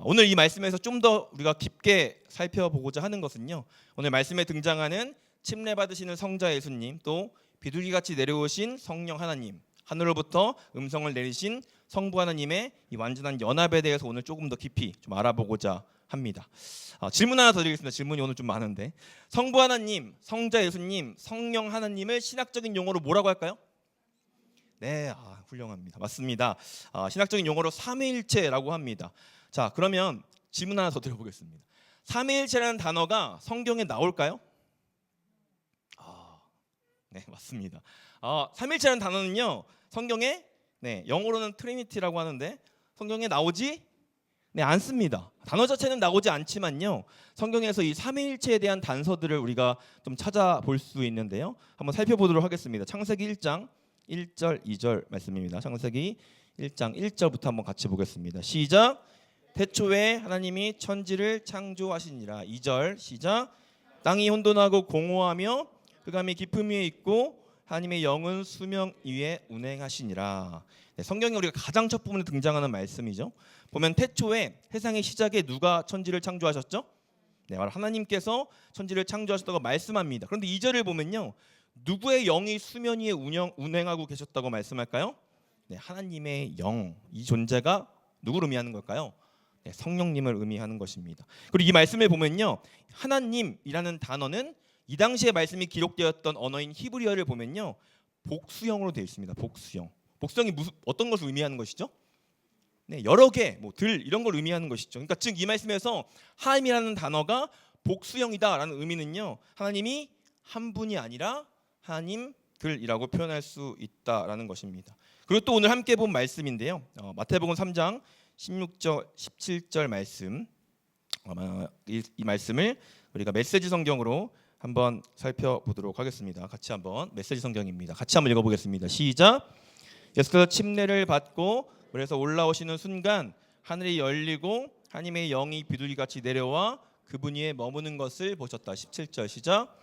Speaker 3: 오늘 이 말씀에서 좀 더 우리가 깊게 살펴보고자 하는 것은요, 오늘 말씀에 등장하는 침례 받으시는 성자 예수님, 또 비둘기같이 내려오신 성령 하나님, 하늘로부터 음성을 내리신 성부 하나님의 이 완전한 연합에 대해서 오늘 조금 더 깊이 좀 알아보고자 합니다. 질문 하나 더 드리겠습니다. 질문이 오늘 좀 많은데, 성부 하나님, 성자 예수님, 성령 하나님을 신학적인 용어로 뭐라고 할까요? 네, 훌륭합니다. 맞습니다. 신학적인 용어로 삼위일체라고 합니다. 자, 그러면 질문 하나 더 드려보겠습니다. 삼위일체라는 단어가 성경에 나올까요? 네, 맞습니다. 삼위일체라는 단어는요, 성경에 영어로는 트리니티라고 하는데 성경에 나오지 않습니다. 단어 자체는 나오지 않지만요, 성경에서 이 삼위일체에 대한 단서들을 우리가 좀 찾아볼 수 있는데요. 한번 살펴보도록 하겠습니다. 창세기 1장 1절 2절 말씀입니다. 창세기 1장 1절부터 한번 같이 보겠습니다. 시작. 태초에 하나님이 천지를 창조하시니라. 2절 시작. 땅이 혼돈하고 공허하며 흑암이 깊음 위에 있고 하나님의 영은 수명 위에 운행하시니라. 네, 성경에 우리가 가장 첫 부분에 등장하는 말씀이죠. 보면 태초에 세상의 시작에 누가 천지를 창조하셨죠? 네, 바로 하나님께서 천지를 창조하셨다고 말씀합니다. 그런데 2절을 보면요, 누구의 영이 수면 위에 운행하고 계셨다고 말씀할까요? 네, 하나님의 영, 이 존재가 누구를 의미하는 걸까요? 네, 성령님을 의미하는 것입니다. 그리고 이 말씀을 보면요, 하나님이라는 단어는 이 당시에 말씀이 기록되었던 언어인 히브리어를 보면요, 복수형으로 되어 있습니다. 복수형. 복수형이 어떤 것을 의미하는 것이죠? 네, 여러 개, 들 이런 걸 의미하는 것이죠. 그러니까 즉 이 말씀에서 하나님이라는 단어가 복수형이다라는 의미는요, 하나님이 한 분이 아니라 하나님들이라고 표현할 수 있다라는 것입니다. 그리고 또 오늘 함께 본 말씀인데요, 마태복음 3장 16절, 17절 말씀, 이 말씀을 우리가 메시지 성경으로 한번 살펴보도록 하겠습니다. 같이 한번 메시지 성경입니다. 같이 한번 읽어보겠습니다. 시작. 예수께서 침례를 받고 그래서 올라오시는 순간 하늘이 열리고 하나님의 영이 비둘기같이 내려와 그분 위에 머무는 것을 보셨다. 17절 시작.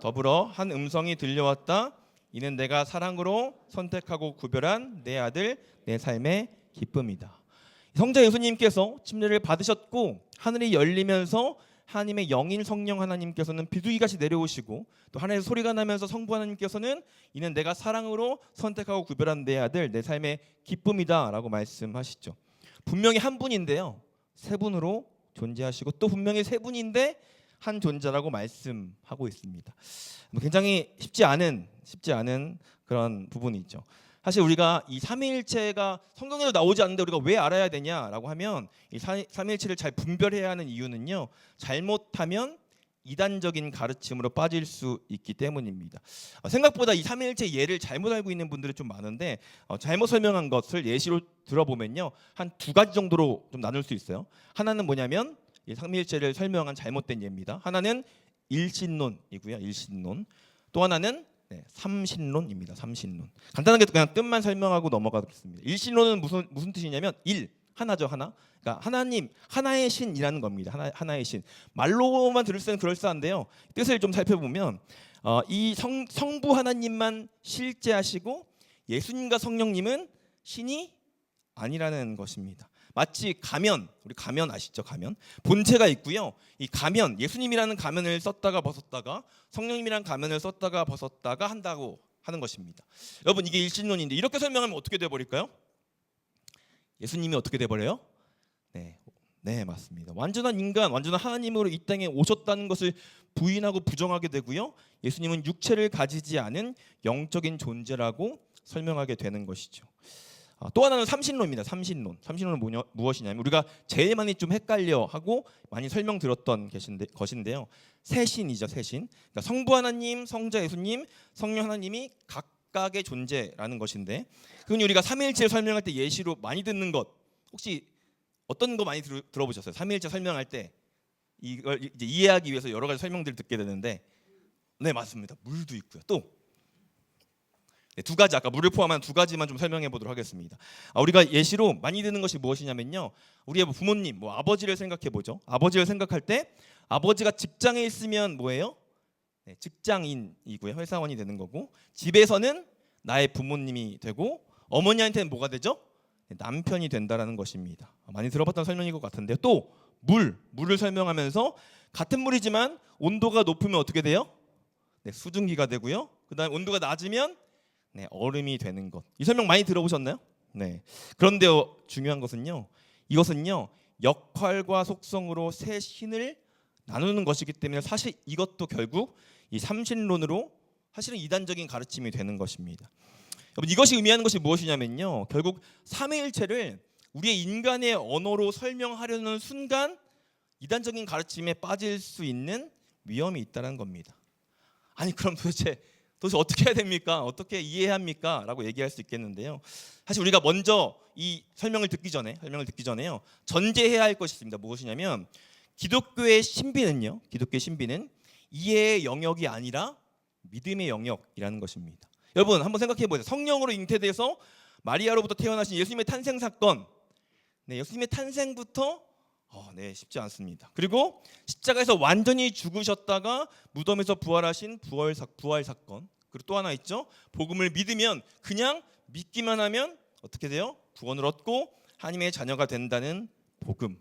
Speaker 3: 더불어 한 음성이 들려왔다. 이는 내가 사랑으로 선택하고 구별한 내 아들 내 삶의 기쁨이다. 성자 예수님께서 침례를 받으셨고 하늘이 열리면서 하나님의 영인 성령 하나님께서는 비둘기같이 내려오시고 또 하늘에서 소리가 나면서 성부 하나님께서는 이는 내가 사랑으로 선택하고 구별한 내 아들 내 삶의 기쁨이다 라고 말씀하시죠. 분명히 한 분인데요, 세 분으로 존재하시고 또 분명히 세 분인데 한 존재라고 말씀하고 있습니다. 굉장히 쉽지 않은 그런 부분이죠. 사실 우리가 이 삼위일체가 성경에도 나오지 않는데 우리가 왜 알아야 되냐라고 하면 이 삼위일체를 잘 분별해야 하는 이유는요, 잘못하면 이단적인 가르침으로 빠질 수 있기 때문입니다. 생각보다 이 삼위일체 예를 잘못 알고 있는 분들이 좀 많은데 잘못 설명한 것을 예시로 들어보면요, 한 두 가지 정도로 좀 나눌 수 있어요. 하나는 뭐냐면 이 삼위일체를 설명한 잘못된 예입니다. 하나는 일신론이고요, 일신론. 또 하나는 삼신론입니다. 삼신론. 간단하게 그냥 뜻만 설명하고 넘어가겠습니다. 일신론은 무슨 뜻이냐면 하나죠, 하나. 그러니까 하나님, 하나의 신이라는 겁니다. 하나의 신. 말로만 들을 때는 그럴싸한데요, 뜻을 좀 살펴보면 이 성부 하나님만 실제하시고 예수님과 성령님은 신이 아니라는 것입니다. 마치 가면, 우리 가면 아시죠? 가면 본체가 있고요. 이 가면, 예수님이라는 가면을 썼다가 벗었다가 성령님이라는 가면을 썼다가 벗었다가 한다고 하는 것입니다. 여러분, 이게 일신론인데 이렇게 설명하면 어떻게 돼 버릴까요? 예수님이 어떻게 돼 버려요? 네, 맞습니다. 완전한 인간, 완전한 하나님으로 이 땅에 오셨다는 것을 부인하고 부정하게 되고요. 예수님은 육체를 가지지 않은 영적인 존재라고 설명하게 되는 것이죠. 또 하나는 삼신론입니다. 삼신론은 무엇이냐면 우리가 제일 많이 좀 헷갈려하고 많이 설명 들었던 것인데요, 세신이죠. 세신. 그러니까 성부 하나님, 성자 예수님, 성령 하나님이 각각의 존재라는 것인데, 그건 우리가 삼위일체 설명할 때 예시로 많이 듣는 것, 혹시 어떤 거 많이 들어보셨어요? 삼위일체 설명할 때 이걸 이제 이해하기 위해서 여러 가지 설명들을 듣게 되는데, 네, 맞습니다. 물도 있고요. 또 두 가지, 아까 물을 포함한 두 가지만 좀 설명해 보도록 하겠습니다. 우리가 예시로 많이 듣는 것이 무엇이냐면요, 우리의 부모님, 아버지를 생각해 보죠. 아버지를 생각할 때 아버지가 직장에 있으면 뭐예요? 직장인이고요, 회사원이 되는 거고, 집에서는 나의 부모님이 되고, 어머니한테는 뭐가 되죠? 남편이 된다라는 것입니다. 많이 들어봤던 설명인 것 같은데요. 또 물을 설명하면서 같은 물이지만 온도가 높으면 어떻게 돼요? 수증기가 되고요. 그다음 온도가 낮으면 얼음이 되는 것. 이 설명 많이 들어보셨나요? 네. 그런데 중요한 것은요, 이것은요 역할과 속성으로 세 신을 나누는 것이기 때문에 사실 이것도 결국 이 삼신론으로 사실은 이단적인 가르침이 되는 것입니다. 여러분, 이것이 의미하는 것이 무엇이냐면요, 결국 삼위일체를 우리의 인간의 언어로 설명하려는 순간 이단적인 가르침에 빠질 수 있는 위험이 있다는 겁니다. 아니, 그럼 도대체 어떻게 해야 됩니까? 어떻게 이해해야 합니까? 라고 얘기할 수 있겠는데요, 사실 우리가 먼저 이 설명을 듣기 전에요, 전제해야 할 것이 있습니다. 무엇이냐면 기독교의 신비는 이해의 영역이 아니라 믿음의 영역이라는 것입니다. 여러분, 한번 생각해 보세요. 성령으로 잉태돼서 마리아로부터 태어나신 예수님의 탄생 사건, 예수님의 탄생부터 쉽지 않습니다. 그리고 십자가에서 완전히 죽으셨다가 무덤에서 부활하신 부활 사건, 그리고 또 하나 있죠. 복음을 믿으면, 그냥 믿기만 하면 어떻게 돼요? 구원을 얻고 하나님의 자녀가 된다는 복음.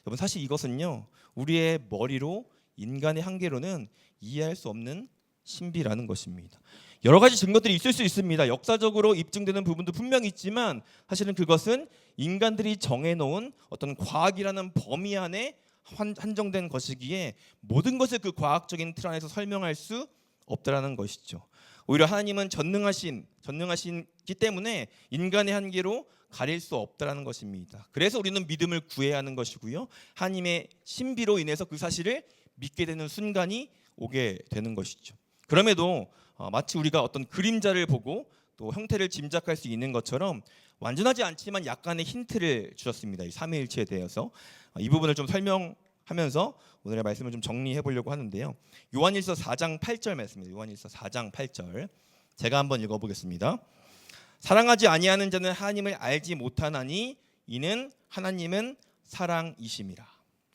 Speaker 3: 여러분 사실 이것은요 우리의 머리로 인간의 한계로는 이해할 수 없는 신비라는 것입니다. 여러 가지 증거들이 있을 수 있습니다. 역사적으로 입증되는 부분도 분명히 있지만 사실은 그것은 인간들이 정해놓은 어떤 과학이라는 범위 안에 한정된 것이기에 모든 것을 그 과학적인 틀 안에서 설명할 수 없다라는 것이죠. 오히려 하나님은 전능하시기 때문에 인간의 한계로 가릴 수 없다라는 것입니다. 그래서 우리는 믿음을 구해야 하는 것이고요. 하나님의 신비로 인해서 그 사실을 믿게 되는 순간이 오게 되는 것이죠. 그럼에도 마치 우리가 어떤 그림자를 보고 또 형태를 짐작할 수 있는 것처럼 완전하지 않지만 약간의 힌트를 주셨습니다. 이 삼위일체에 대해서 이 부분을 좀 설명하면서 오늘의 말씀을 좀 정리해 보려고 하는데요. 요한일서 4장 8절 말씀입니다. 요한일서 4장 8절 제가 한번 읽어보겠습니다. 사랑하지 아니하는 자는 하나님을 알지 못하나니 이는 하나님은 사랑이심이라.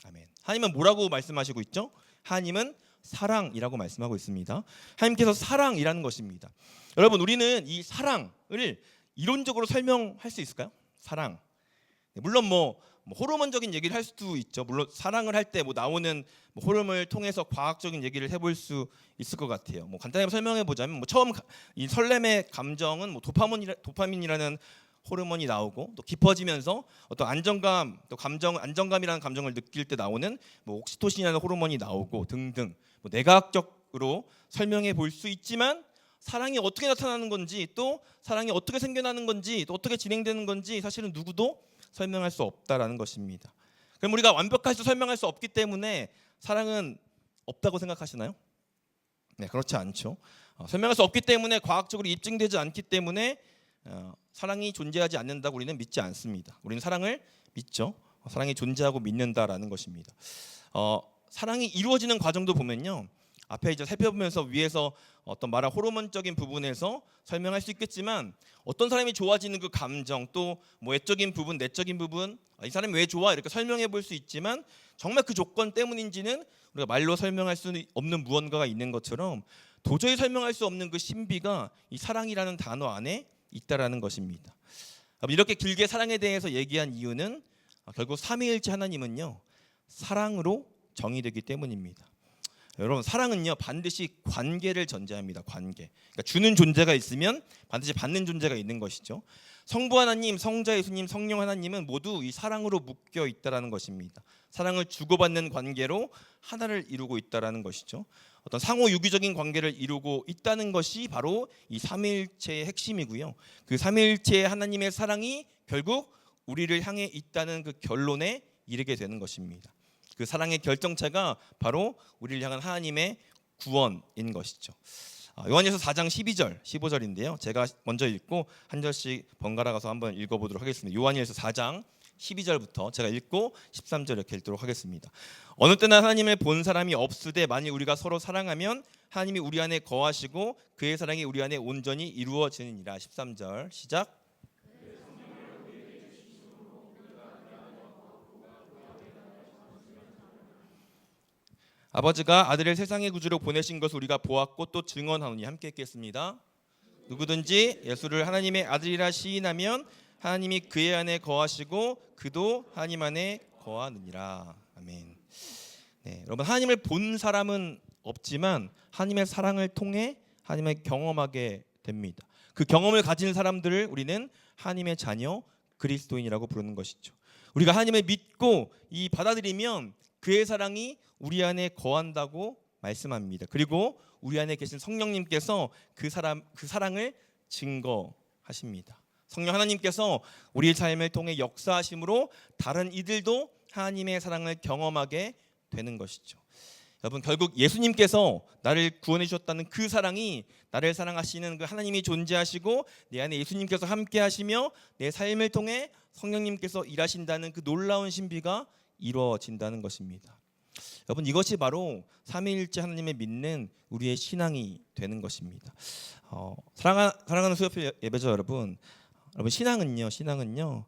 Speaker 3: 아멘. 하나님은 뭐라고 말씀하시고 있죠? 하나님은 사랑이라고 말씀하고 있습니다. 하나님께서 사랑이라는 것입니다. 여러분 우리는 이 사랑을 이론적으로 설명할 수 있을까요? 사랑. 물론 뭐 호르몬적인 얘기를 할 수도 있죠. 물론 사랑을 할 때 나오는 호르몬을 통해서 과학적인 얘기를 해볼 수 있을 것 같아요. 간단하게 설명해 보자면 처음 이 설렘의 감정은 도파민이라는 호르몬이 나오고 또 깊어지면서 어떤 안정감, 또 안정감이라는 감정을 느낄 때 나오는 옥시토신이라는 호르몬이 나오고 등등 내과학적으로 설명해 볼 수 있지만 사랑이 어떻게 나타나는 건지 또 사랑이 어떻게 생겨나는 건지 또 어떻게 진행되는 건지 사실은 누구도 설명할 수 없다라는 것입니다. 그럼 우리가 완벽하게 설명할 수 없기 때문에 사랑은 없다고 생각하시나요? 네, 그렇지 않죠. 설명할 수 없기 때문에 과학적으로 입증되지 않기 때문에 사랑이 존재하지 않는다고 우리는 믿지 않습니다. 우리는 사랑을 믿죠. 사랑이 존재하고 믿는다라는 것입니다. 사랑이 이루어지는 과정도 보면요. 앞에 이제 살펴보면서 위에서 어떤 말한 호르몬적인 부분에서 설명할 수 있겠지만 어떤 사람이 좋아지는 그 감정 또 외적인 부분, 내적인 부분 이 사람이 왜 좋아 이렇게 설명해 볼 수 있지만 정말 그 조건 때문인지는 우리가 말로 설명할 수 없는 무언가가 있는 것처럼 도저히 설명할 수 없는 그 신비가 이 사랑이라는 단어 안에 있다라는 것입니다. 이렇게 길게 사랑에 대해서 얘기한 이유는 결국 삼위일체 하나님은요 사랑으로 정의되기 때문입니다. 여러분 사랑은요 반드시 관계를 전제합니다. 관계. 그러니까 주는 존재가 있으면 반드시 받는 존재가 있는 것이죠. 성부 하나님, 성자 예수님, 성령 하나님은 모두 이 사랑으로 묶여 있다라는 것입니다. 사랑을 주고받는 관계로 하나를 이루고 있다라는 것이죠. 어떤 상호 유기적인 관계를 이루고 있다는 것이 바로 이 삼위일체의 핵심이고요. 그 삼위일체의 하나님의 사랑이 결국 우리를 향해 있다는 그 결론에 이르게 되는 것입니다. 그 사랑의 결정체가 바로 우리를 향한 하나님의 구원인 것이죠. 요한일서 4장 12절, 15절인데요. 제가 먼저 읽고 한 절씩 번갈아 가서 한번 읽어보도록 하겠습니다. 요한일서 4장 12절부터 제가 읽고 13절 이렇게 읽도록 하겠습니다. 어느 때나 하나님을 본 사람이 없으되 만일 우리가 서로 사랑하면 하나님이 우리 안에 거하시고 그의 사랑이 우리 안에 온전히 이루어지느니라. 13절 시작. 아버지가 아들을 세상의 구주로 보내신 것을 우리가 보았고 또 증언하노니. 함께 읽겠습니다. 누구든지 예수를 하나님의 아들이라 시인하면 하나님이 그의 안에 거하시고 그도 하나님 안에 거하느니라. 아멘. 네, 여러분 하나님을 본 사람은 없지만 하나님의 사랑을 통해 하나님을 경험하게 됩니다. 그 경험을 가진 사람들을 우리는 하나님의 자녀 그리스도인이라고 부르는 것이죠. 우리가 하나님을 믿고 이 받아들이면 그의 사랑이 우리 안에 거한다고 말씀합니다. 그리고 우리 안에 계신 성령님께서 그 사랑을 증거하십니다. 성령 하나님께서 우리의 삶을 통해 역사하심으로 다른 이들도 하나님의 사랑을 경험하게 되는 것이죠. 여러분 결국 예수님께서 나를 구원해 주셨다는 그 사랑이 나를 사랑하시는 그 하나님이 존재하시고 내 안에 예수님께서 함께 하시며 내 삶을 통해 성령님께서 일하신다는 그 놀라운 신비가 이루어진다는 것입니다. 여러분 이것이 바로 삼위일체 하나님을 믿는 우리의 신앙이 되는 것입니다. 사랑하는 수요필 예배자 여러분 신앙은요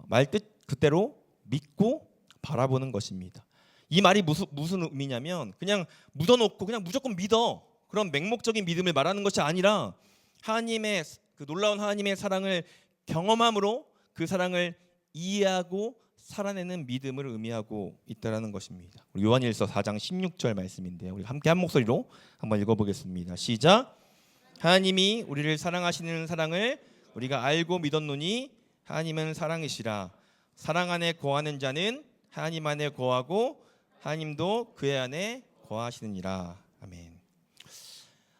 Speaker 3: 말 뜻 그대로 믿고 바라보는 것입니다. 이 말이 무슨 의미냐면 그냥 묻어놓고 그냥 무조건 믿어 그런 맹목적인 믿음을 말하는 것이 아니라 하나님의 그 놀라운 하나님의 사랑을 경험함으로 그 사랑을 이해하고 살아내는 믿음을 의미하고 있다라는 것입니다. 요한일서 4장 16절 말씀인데요. 우리 함께 한 목소리로 한번 읽어보겠습니다. 시작. 하나님이 우리를 사랑하시는 사랑을 우리가 알고 믿었노니 하나님은 사랑이시라. 사랑 안에 거하는 자는 하나님 안에 거하고 하나님도 그의 안에 거하시느니라. 아멘.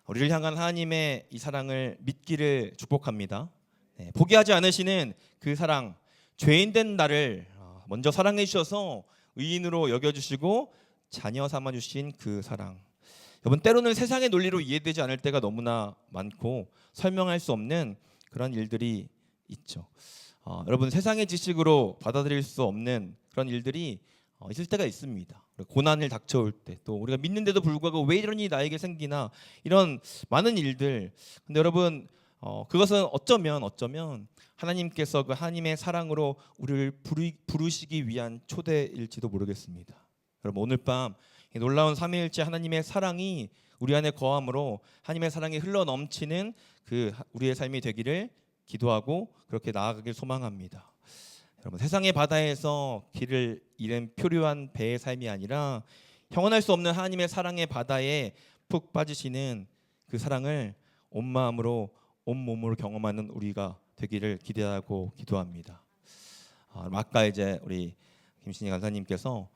Speaker 3: 우리를 향한 하나님의 이 사랑을 믿기를 축복합니다. 포기하지 않으시는 그 사랑, 죄인된 나를 먼저 사랑해 주셔서 의인으로 여겨주시고 자녀 삼아 주신 그 사랑. 여러분, 때로는 세상의 논리로 이해되지 않을 때가 너무나 많고 설명할 수 없는 그런 일들이 있죠. 여러분, 세상의 지식으로 받아들일 수 없는 그런 일들이 있을 때가 있습니다. 고난을 닥쳐올 때, 또 우리가 믿는데도 불구하고 왜 이런 일이 나에게 생기나, 이런 많은 일들. 근데 여러분, 그것은 어쩌면 하나님께서 그 하나님의 사랑으로 우리를 부르시기 위한 초대일지도 모르겠습니다. 여러분, 오늘 밤 놀라운 삼위일체 하나님의 사랑이 우리 안에 거함으로 하나님의 사랑이 흘러 넘치는 그 우리의 삶이 되기를 기도하고 그렇게 나아가길 소망합니다. 여러분, 세상의 바다에서 길을 잃은 표류한 배의 삶이 아니라 형언할 수 없는 하나님의 사랑의 바다에 푹 빠지시는 그 사랑을 온 마음으로 온 몸으로 경험하는 우리가 되기를 기대하고 기도합니다. 아까 이제 우리 김신희 간사님께서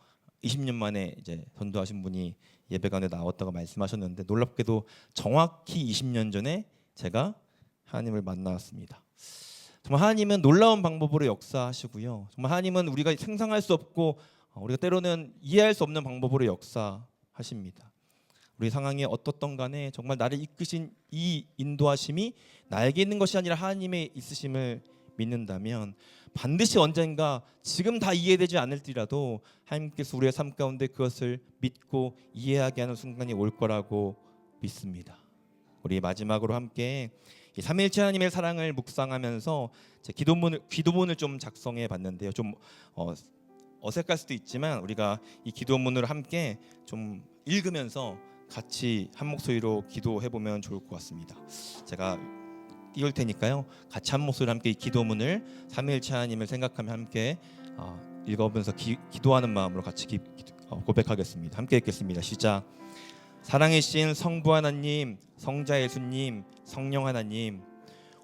Speaker 3: 20년 만에 이제 전도하신 분이 예배 가운데 나왔다고 말씀하셨는데, 놀랍게도 정확히 20년 전에 제가 하나님을 만나왔습니다. 정말 하나님은 놀라운 방법으로 역사하시고요. 정말 하나님은 우리가 상상할 수 없고 우리가 때로는 이해할 수 없는 방법으로 역사하십니다. 우리 상황이 어떻든 간에 정말 나를 이끄신 이 인도하심이 나에게 있는 것이 아니라 하나님의 있으심을 믿는다면 반드시 언젠가 지금 다 이해되지 않을지라도 하나님께서 우리의 삶 가운데 그것을 믿고 이해하게 하는 순간이 올 거라고 믿습니다. 우리 마지막으로 함께 이 삼위일체 하나님의 사랑을 묵상하면서 제 기도문을 좀 작성해 봤는데요. 좀 어색할 수도 있지만 우리가 이 기도문을 함께 좀 읽으면서 같이 한 목소리로 기도해 보면 좋을 것 같습니다. 제가 띄울 테니까요. 같이 한 목소리로 함께 이 기도문을 삼위일체 하나님을 생각하며 함께 읽어보면서 기도하는 마음으로 같이 고백하겠습니다. 함께 읽겠습니다. 시작. 사랑이신 성부 하나님, 성자 예수님, 성령 하나님,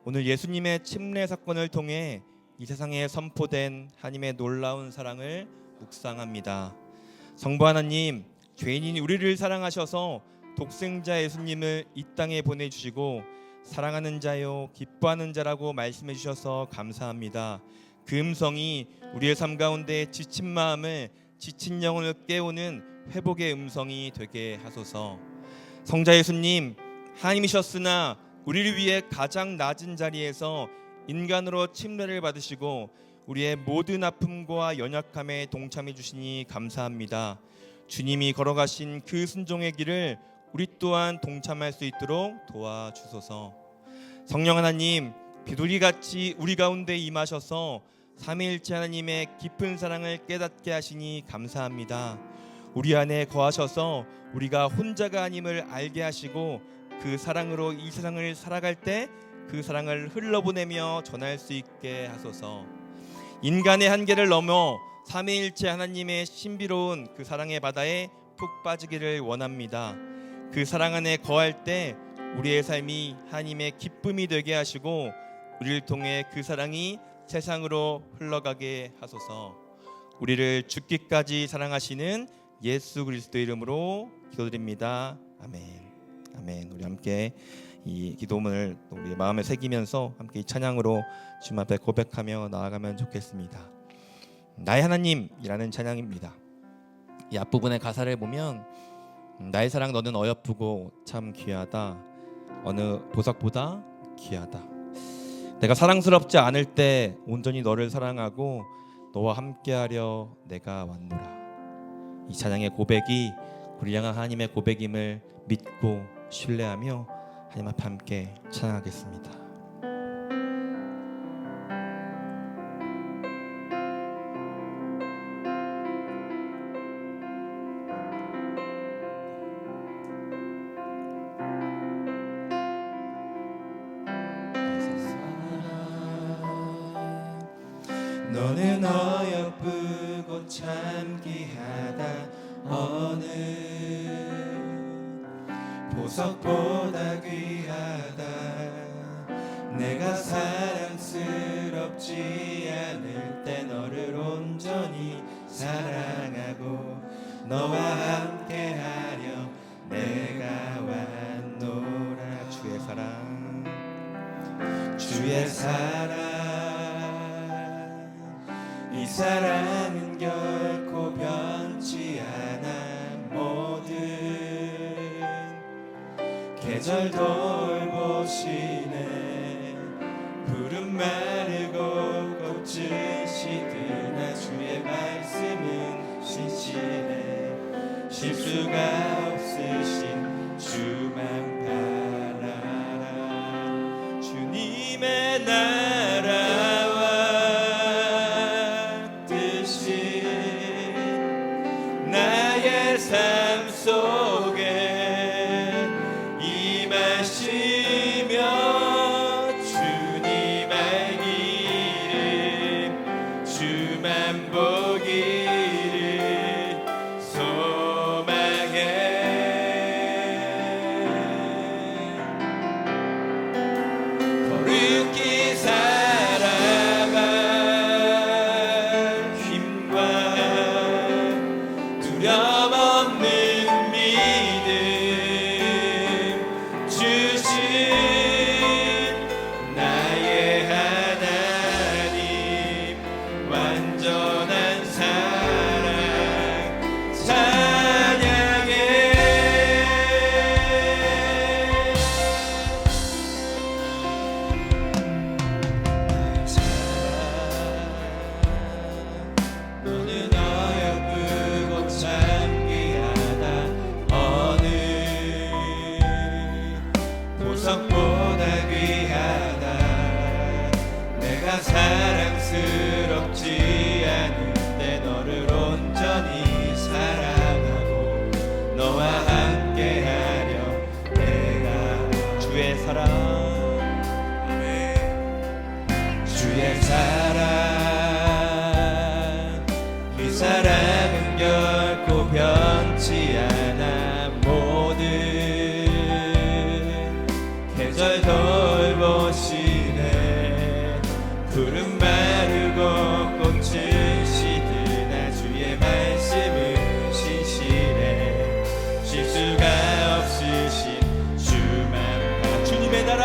Speaker 3: 오늘 예수님의 침례 사건을 통해 이 세상에 선포된 하나님의 놀라운 사랑을 묵상합니다. 성부 하나님, 죄인인 우리를 사랑하셔서 독생자 예수님을 이 땅에 보내주시고 사랑하는 자요 기뻐하는 자라고 말씀해 주셔서 감사합니다. 그 음성이 우리의 삶 가운데 지친 마음을, 지친 영혼을 깨우는 회복의 음성이 되게 하소서. 성자 예수님, 하나님이셨으나 우리를 위해 가장 낮은 자리에서 인간으로 침례를 받으시고 우리의 모든 아픔과 연약함에 동참해 주시니 감사합니다. 주님이 걸어가신 그 순종의 길을 우리 또한 동참할 수 있도록 도와주소서. 성령 하나님, 비둘기같이 우리 가운데 임하셔서 삼위일체 하나님의 깊은 사랑을 깨닫게 하시니 감사합니다. 우리 안에 거하셔서 우리가 혼자가 아님을 알게 하시고 그 사랑으로 이 세상을 살아갈 때 그 사랑을 흘러보내며 전할 수 있게 하소서. 인간의 한계를 넘어 삼위일체 하나님의 신비로운 그 사랑의 바다에 푹 빠지기를 원합니다. 그 사랑 안에 거할 때 우리의 삶이 하나님의 기쁨이 되게 하시고 우리를 통해 그 사랑이 세상으로 흘러가게 하소서. 우리를 죽기까지 사랑하시는 예수 그리스도 이름으로 기도드립니다. 아멘. 아멘. 우리 함께 이 기도문을 우리 마음에 새기면서 함께 이 찬양으로 주님 앞에 고백하며 나아가면 좋겠습니다. 나의 하나님이라는 찬양입니다. 이 앞부분의 가사를 보면 나의 사랑 너는 어여쁘고 참 귀하다. 어느 보석보다 귀하다. 내가 사랑스럽지 않을 때 온전히 너를 사랑하고 너와 함께하려 내가 왔노라. 이 찬양의 고백이 우리 향한 하나님의 고백임을 믿고 신뢰하며 하나님 앞에 함께 찬양하겠습니다.
Speaker 2: 너는 어여쁘고
Speaker 3: 참기하다 어느 보석보다 귀하다 내가 사랑스럽지 않을 때 너를 온전히 사랑하고 너와 함께하려 내가 왔노라. 주의 사랑 주의 사랑 이 사랑은 결코 변치 않아 모든 계절 돌보시네 푸른 마르고 꽃을 시드나 주의 말씀은 신실해 실수가 없으신 주만 바라라. 주님의 나라와 뜻이 나의 삶 속에 임하시며 주님 알기를 주만 보기를 소망해 거룩히 살아갈 힘과 두려움 없는 믿음 주신 나의 하나님 완전한 사랑 찬양해 나의 사랑 너는 어여쁘고 참귀하다 어느 보석보다 귀하다 내가 사랑스럽지 않은데 너를 온전히 사랑하고 너와 함께하려 내가 주의 사랑 아멘 주의 사랑 이 사랑은 결코 변치 않아 모든 계절 돌보시네 푸른 마르고 꽃을 시드나 주의 말씀은 신실해 실수가 없으신 주만 주님의 나라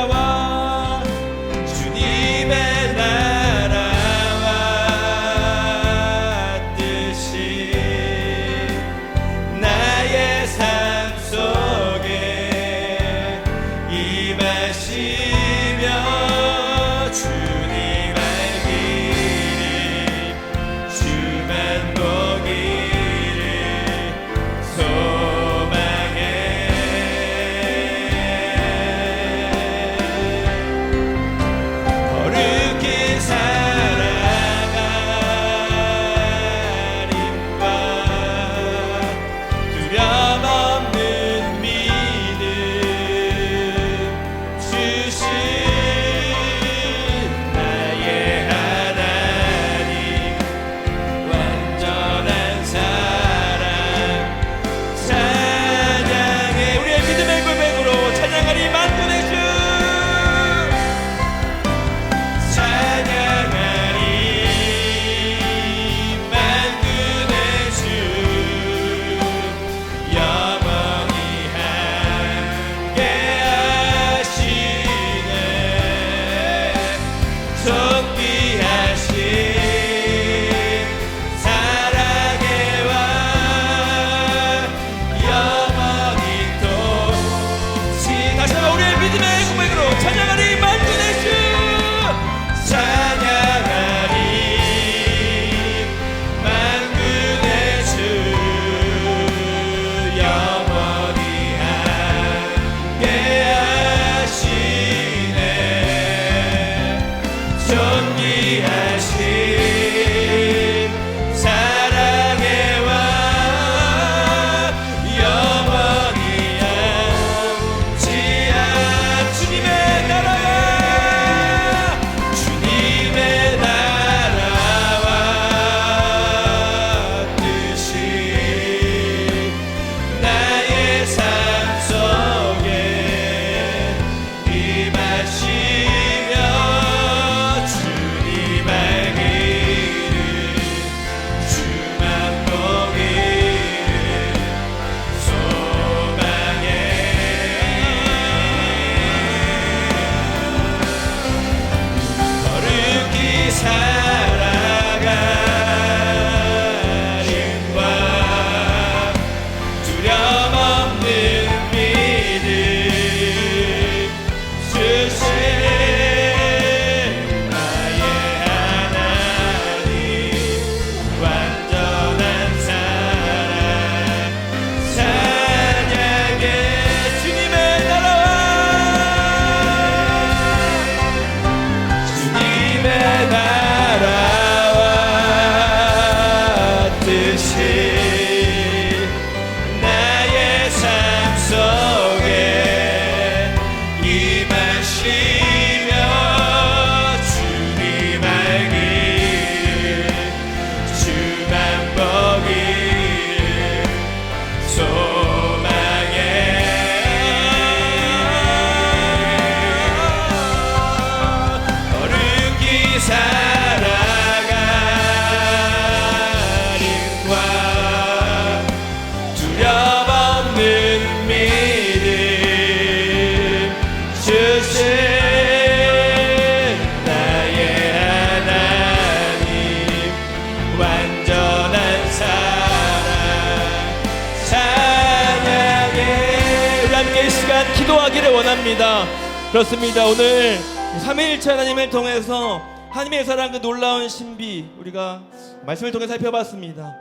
Speaker 3: 시간 기도하기를 원합니다. 그렇습니다. 오늘 삼위일체 하나님을 통해서 하나님의 사랑 그 놀라운 신비 우리가 말씀을 통해 살펴봤습니다.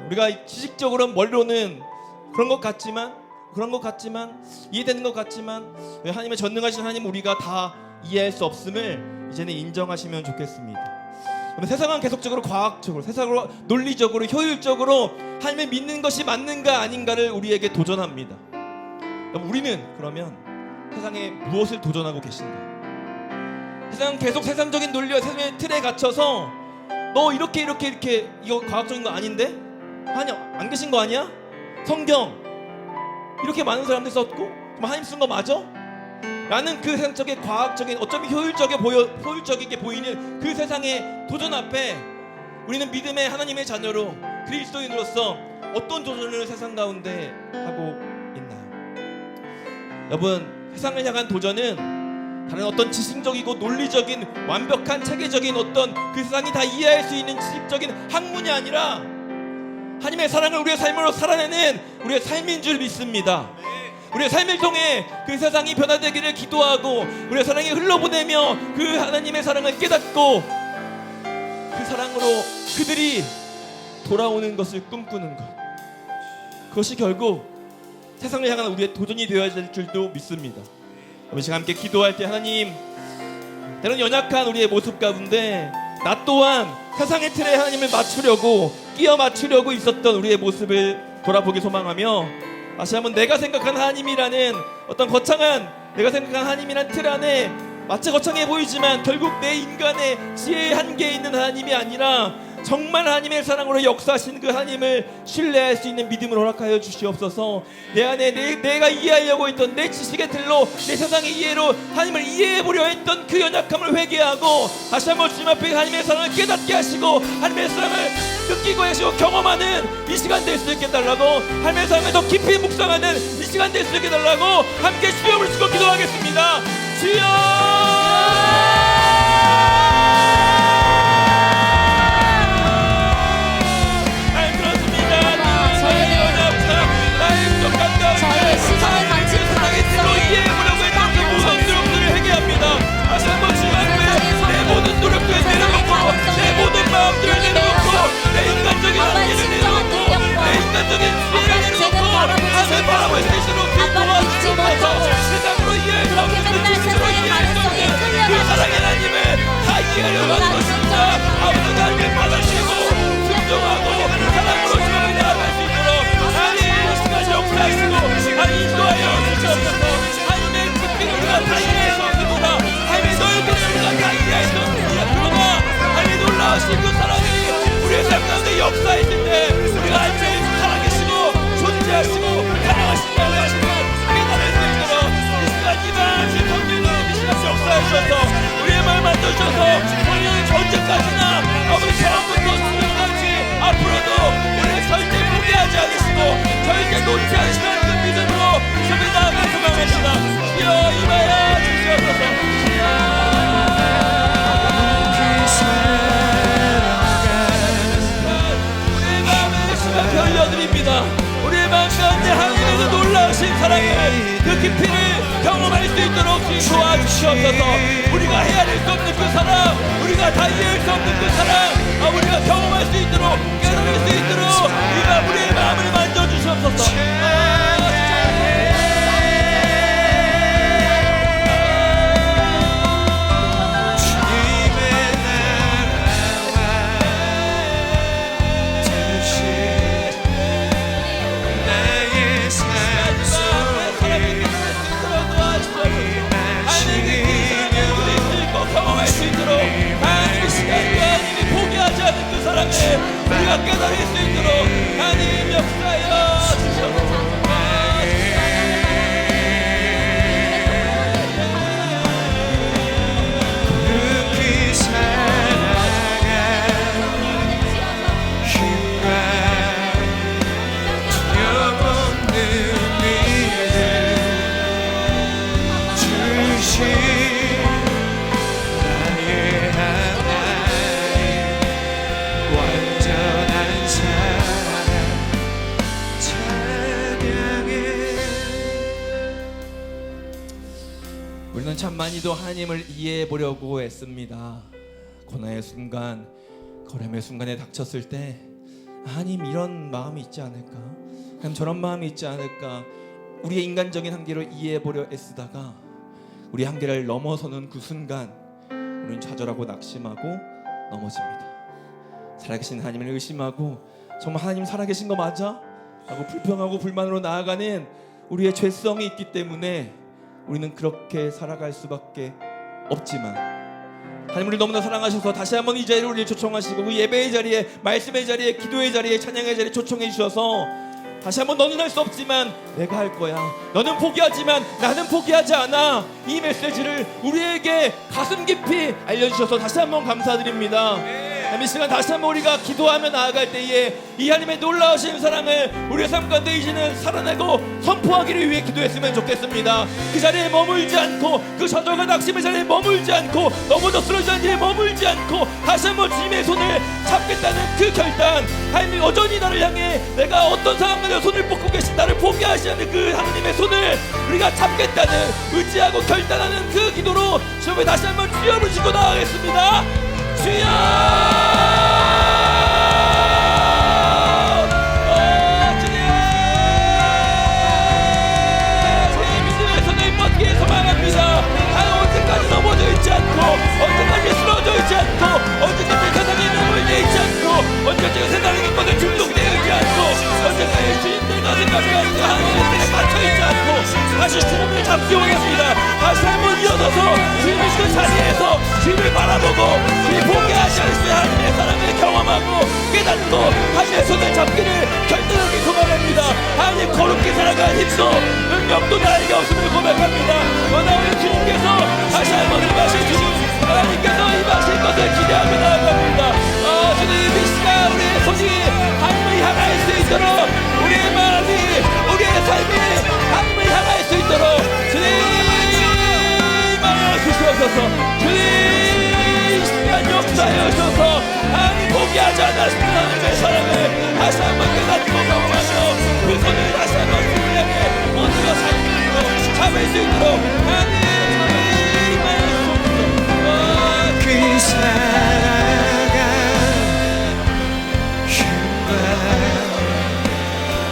Speaker 3: 우리가 지식적으로 머리로는 그런 것 같지만 이해되는 것 같지만 하나님의 전능하신 하나님 우리가 다 이해할 수 없음을 이제는 인정하시면 좋겠습니다. 세상은 계속적으로 과학적으로, 세상으로 논리적으로, 효율적으로 하나님을 믿는 것이 맞는가 아닌가를 우리에게 도전합니다. 우리는 그러면 세상에 무엇을 도전하고 계신가? 세상은 계속 세상적인 논리와 세상의 틀에 갇혀서 너 이렇게 이거 과학적인 거 아닌데? 아니 안 계신 거 아니야? 성경 이렇게 많은 사람들이 썼고 그럼 하나님 쓴 거 맞아? 라는 그 세상적인 과학적인 어쩌면 효율적이게 보이는 그 세상의 도전 앞에 우리는 믿음의 하나님의 자녀로 그리스도인으로서 어떤 도전을 세상 가운데 하고 있나요? 여러분 세상을 향한 도전은 다른 어떤 지식적이고 논리적인 완벽한 체계적인 어떤 그 세상이 다 이해할 수 있는 지식적인 학문이 아니라 하나님의 사랑을 우리의 삶으로 살아내는 우리의 삶인 줄 믿습니다. 우리의 삶을 통해 그 세상이 변화되기를 기도하고 우리의 사랑이 흘러보내며 그 하나님의 사랑을 깨닫고 그 사랑으로 그들이 돌아오는 것을 꿈꾸는 것, 그것이 결국 세상을 향한 우리의 도전이 되어야 될 줄도 믿습니다. 우리 시간 함께 기도할 때 하나님 때론 연약한 우리의 모습 가운데 나 또한 세상의 틀에 하나님을 맞추려고 끼어 맞추려고 있었던 우리의 모습을 돌아보기 소망하며 다시 한번 내가 생각한 하나님이라는 어떤 거창한 내가 생각한 하나님이란 틀 안에 마치 거창해 보이지만 결국 내 인간의 지혜의 한계에 있는 하나님이 아니라 정말 하나님의 사랑으로 역사하신 그 하나님을 신뢰할 수 있는 믿음을 허락하여 주시옵소서. 내 안에 내가 이해하려고 했던 내 지식의 틀로 내 세상의 이해로 하나님을 이해해보려 했던 그 연약함을 회개하고 다시 한번 주님 앞에 하나님의 사랑을 깨닫게 하시고 하나님의 사랑을 느끼고 하시고 경험하는 이 시간 될 수 있게 달라고 하나님의 사랑을 더 깊이 묵상하는 이 시간 될 수 있게 달라고 함께 주여 부르시고 기도하겠습니다. 주여 그 사랑이 우리의 삶 가운데 역사했을 때 우리가 알지 살아계시고 존재하시고 사랑하신다는 것을 깨달을 수 있도록 이 시간 이만치 성령님 이 시간 역사하셔서 우리의 마음을 만드셔서 우리는 언제까지나 아버지 처음부터 지금까지 앞으로도 우리를 절대 포기하지 않으시고 절대 놓지 않으시는 그 믿음으로 주님 나아가 소망합니다. 주여 임하여 주시옵소서. 올려드립니다. 우리의 마음 가운데 하나님의 그 놀라우신 사랑을 그 깊이를 경험할 수 있도록 도와주시옵소서. 우리가 헤아릴 수 없는 그 사랑, 우리가 다 이해할 수 없는 그 사랑, 우리가 경험할 수 있도록 깨달을 수 있도록 우리의 마음을 만져주시옵소서. 우리가 깨달을 수 있도록 하나님 역사여 주시옵소서.
Speaker 2: 그렇게 살아갈 힘과 두려움없는 믿음 주신 완전한 사랑
Speaker 3: 우리는 참 많이도 하나님을 이해해 보려고 애씁니다. 고난의 순간, 걸음의 순간에 닥쳤을 때 하나님 이런 마음이 있지 않을까? 하나님 저런 마음이 있지 않을까? 우리의 인간적인 한계를 이해해 보려 애쓰다가 우리 한계를 넘어서는 그 순간 우리는 좌절하고 낙심하고 넘어집니다. 살아계신 하나님을 의심하고 정말 하나님 살아계신 거 맞아? 라고 불평하고 불만으로 나아가는 우리의 죄성이 있기 때문에 우리는 그렇게 살아갈 수밖에 없지만 하나님 우리 너무나 사랑하셔서 다시 한번 이 자리를 우리를 초청하시고 그 예배의 자리에, 말씀의 자리에, 기도의 자리에, 찬양의 자리에 초청해 주셔서 다시 한번 너는 할 수 없지만 내가 할 거야, 너는 포기하지만 나는 포기하지 않아, 이 메시지를 우리에게 가슴 깊이 알려주셔서 다시 한번 감사드립니다. 이 시간 다시 한번 우리가 기도하며 나아갈 때에 이 하나님의 놀라우신 사랑을 우리의 삶 가운데 이제는 살아내고 선포하기를 위해 기도했으면 좋겠습니다. 그 자리에 머물지 않고, 그 좌절과 낙심의 자리에 머물지 않고, 넘어져 쓰러지는 자리에 머물지 않고 다시 한번 주님의 손을 잡겠다는 그 결단, 하나님이 여전히 나를 향해 내가 어떤 상황에서 손을 뻗고 계신 나를 포기하지 않는 그 하나님의 손을 우리가 잡겠다는 의지하고 결단하는 그 기도로 주님을 다시 한번 주여 부르시고 나아가겠습니다. 주여! 넘어져 있지 않고, 언제까지 쓰러져 있지 않고, 언제까지 세상에 눈물되어 있지 않고, 언제까지 세상의 것에 중독되어 있지 않고, 언제까지 주인들과 생각하는 하나님의 뜻에 갇혀있지 않고 다시 주님을 잡기 원합니다. 다시 한번 일어서서 주님의 그 자리에서 주님을 바라보고 주님 포기하지 않을 때 하나님의 사랑을 경험하고 깨닫고 하나님의 손을 잡기를 결단하게 소망합니다. 하나님 거룩히 살아가는 힘도 능력도 나에게 없음을 고백합니다. 그러나 우리 주님께서 다시 한번 임하실 주님, 하나님께서 임하실 것을 기대하며 나아갑니다. 주님 이 시간 우리의 손이 하나님을 향할 수 있도록, 우리의 마음이, 우리의 삶이 하나님을 향할 수 있도록 주님 임하여 주시옵소서. 주님 이 시간 역사해 주셔서 하나님 포기하지 않으시는 하나님의 사랑을 다시 한번 깨닫고 경험하며 그 손을 다시 한번 주님 향해 모두가 살리고 잡을 수 있도록 하나님
Speaker 2: 그 살아간 힘과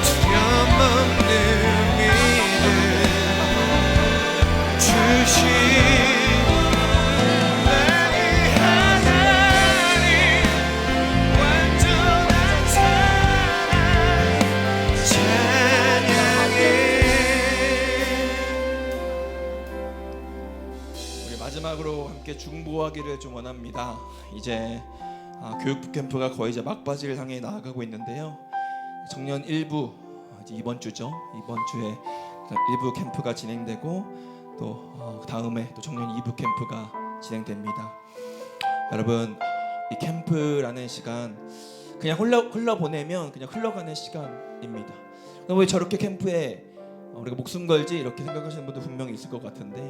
Speaker 2: 두려움없는 믿음 주신 나의 하나님, 완전한 사랑 찬양해.
Speaker 3: 우리 마지막으로 함께 중보하기를 좀 원합니다. 이제 교육 캠프가 거의 이제 막바지를 향해 나아가고 있는데요. 청년 1부 이제 이번 주죠. 이번 주에 1부 캠프가 진행되고 또 다음에 또 청년 2부 캠프가 진행됩니다. 여러분 이 캠프라는 시간 그냥 흘러 보내면 그냥 흘러가는 시간입니다. 왜 저렇게 캠프에 우리가 목숨 걸지 이렇게 생각하시는 분들 분명히 있을 것 같은데,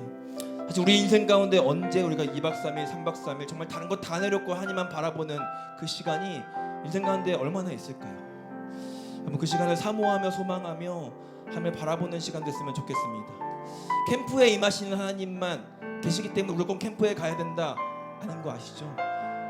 Speaker 3: 사실 우리 인생 가운데 언제 우리가 2박 3일, 3박 4일 정말 다른 것 다 내렸고 하나님만 바라보는 그 시간이 인생 가운데 얼마나 있을까요? 한번 그 시간을 사모하며 소망하며 하나님을 바라보는 시간 됐으면 좋겠습니다. 캠프에 임하시는 하나님만 계시기 때문에 무조건 캠프에 가야 된다 아닌 거 아시죠?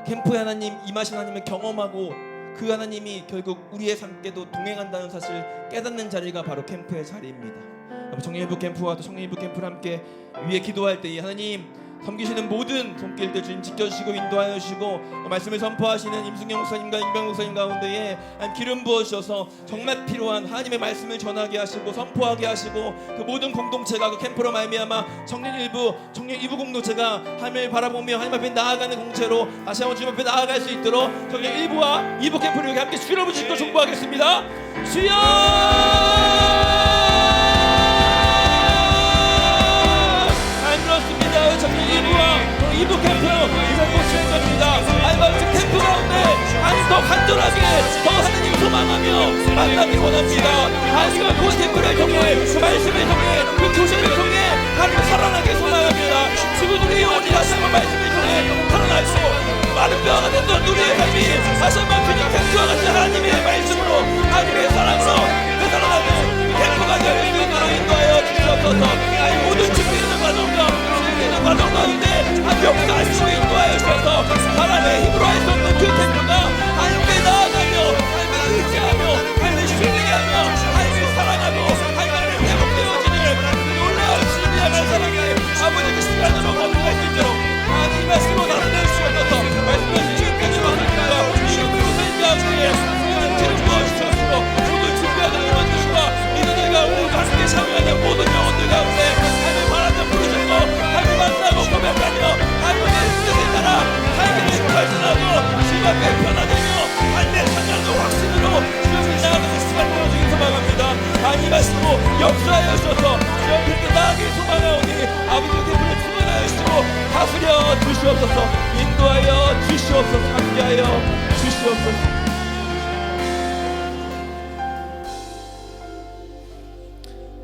Speaker 3: 캠프에 하나님 임하신 하나님을 경험하고 그 하나님이 결국 우리의 삶께도 동행한다는 사실 깨닫는 자리가 바로 캠프의 자리입니다. 청년 1부 캠프와 또 청년 2부 캠프를 함께 위에 기도할 때 하나님 섬기시는 모든 손길들 주님 지켜주시고 인도하여 주시고 말씀을 선포하시는 임승영 목사님과 임병 목사님 가운데에 기름 부어주셔서 정말 필요한 하나님의 말씀을 전하게 하시고 선포하게 하시고 그 모든 공동체가 그 캠프로 말미암아 청년 1부, 청년 2부 공동체가 하나님을 바라보며 하나님 앞에 나아가는 공체로 다시 한번 주님 앞에 나아갈 수 있도록 청년 1부와 2부 캠프를 이렇게 함께 주여 부르시고 중보하겠습니다. 주여! 청년 2부와 2부 캠프 이상 곧 진행됩니다. 하나님 캠프 가운데 더 간절하게 더 하나님 소망하며 만나기 원합니다. 하나님과 그 캠프를 통해 그 말씀을 통해 그 교제를 통해 하나님 살아나게 소망합니다. 지구들의 영혼이 다시 한번 말씀을 통해 살아나고 마른 뼈가 됐던 우리의 삶이 다시 한번 그냥 캠프와 같이 하나님의 말씀으로 하나님의 사랑으로 그 살아나는 캠프가 될 수 있도록 인도하여 주시옵소서. 모든 준비되는 과정과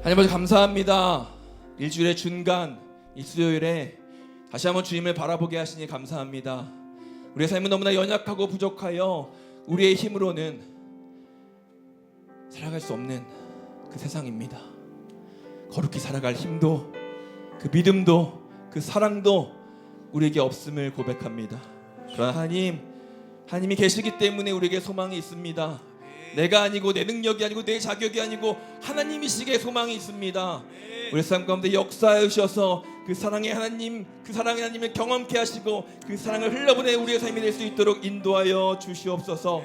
Speaker 3: 하나님 아버지 감사합니다. 일주일의 중간 이 수요일에 다시 한번 주님을 바라보게 하시니 감사합니다. 우리의 삶은 너무나 연약하고 부족하여 우리의 힘으로는 살아갈 수 없는 그 세상입니다. 거룩히 살아갈 힘도 그 믿음도 그 사랑도 우리에게 없음을 고백합니다. 그러나 하나님이 계시기 때문에 우리에게 소망이 있습니다. 내가 아니고 내 능력이 아니고 내 자격이 아니고 하나님이시기에 소망이 있습니다. 우리 삶 가운데 역사해 주셔서 그 사랑의 하나님, 그 사랑의 하나님을 경험케 하시고 그 사랑을 흘려보내 우리의 삶이 될 수 있도록 인도하여 주시옵소서.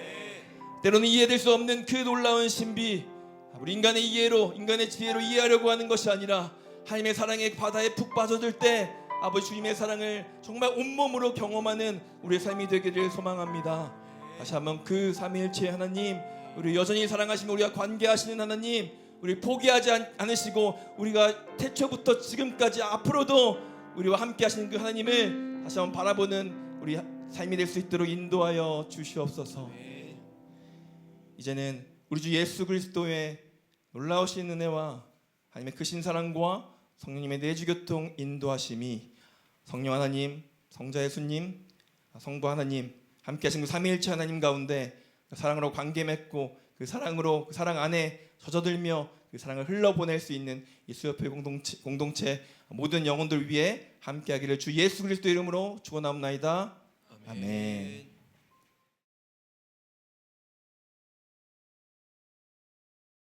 Speaker 3: 때로는 이해될 수 없는 그 놀라운 신비, 우리 인간의 이해로, 인간의 지혜로 이해하려고 하는 것이 아니라 하나님의 사랑의 바다에 푹 빠져들 때 아버지 주님의 사랑을 정말 온몸으로 경험하는 우리의 삶이 되기를 소망합니다. 다시 한번 그 삼위일체의 하나님, 우리 여전히 사랑하시며 우리와 관계하시는 하나님, 우리 포기하지 않으시고 우리가 태초부터 지금까지 앞으로도 우리와 함께 하시는 그 하나님을 다시 한번 바라보는 우리 삶이 될 수 있도록 인도하여 주시옵소서. 이제는 우리 주 예수 그리스도의 놀라우신 은혜와 하나님의 크신 사랑과 성령님의 내주교통 인도하심이 성령 하나님, 성자 예수님, 성부 하나님 함께 하신 그 삼위일체 하나님 가운데 그 사랑으로 관계 맺고 그 사랑으로 그 사랑 안에 젖어들며 그 사랑을 흘러보낼 수 있는 이 수요필 공동체 모든 영혼들 위해 함께하기를 주 예수 그리스도 이름으로 축원하옵나이다. 아멘.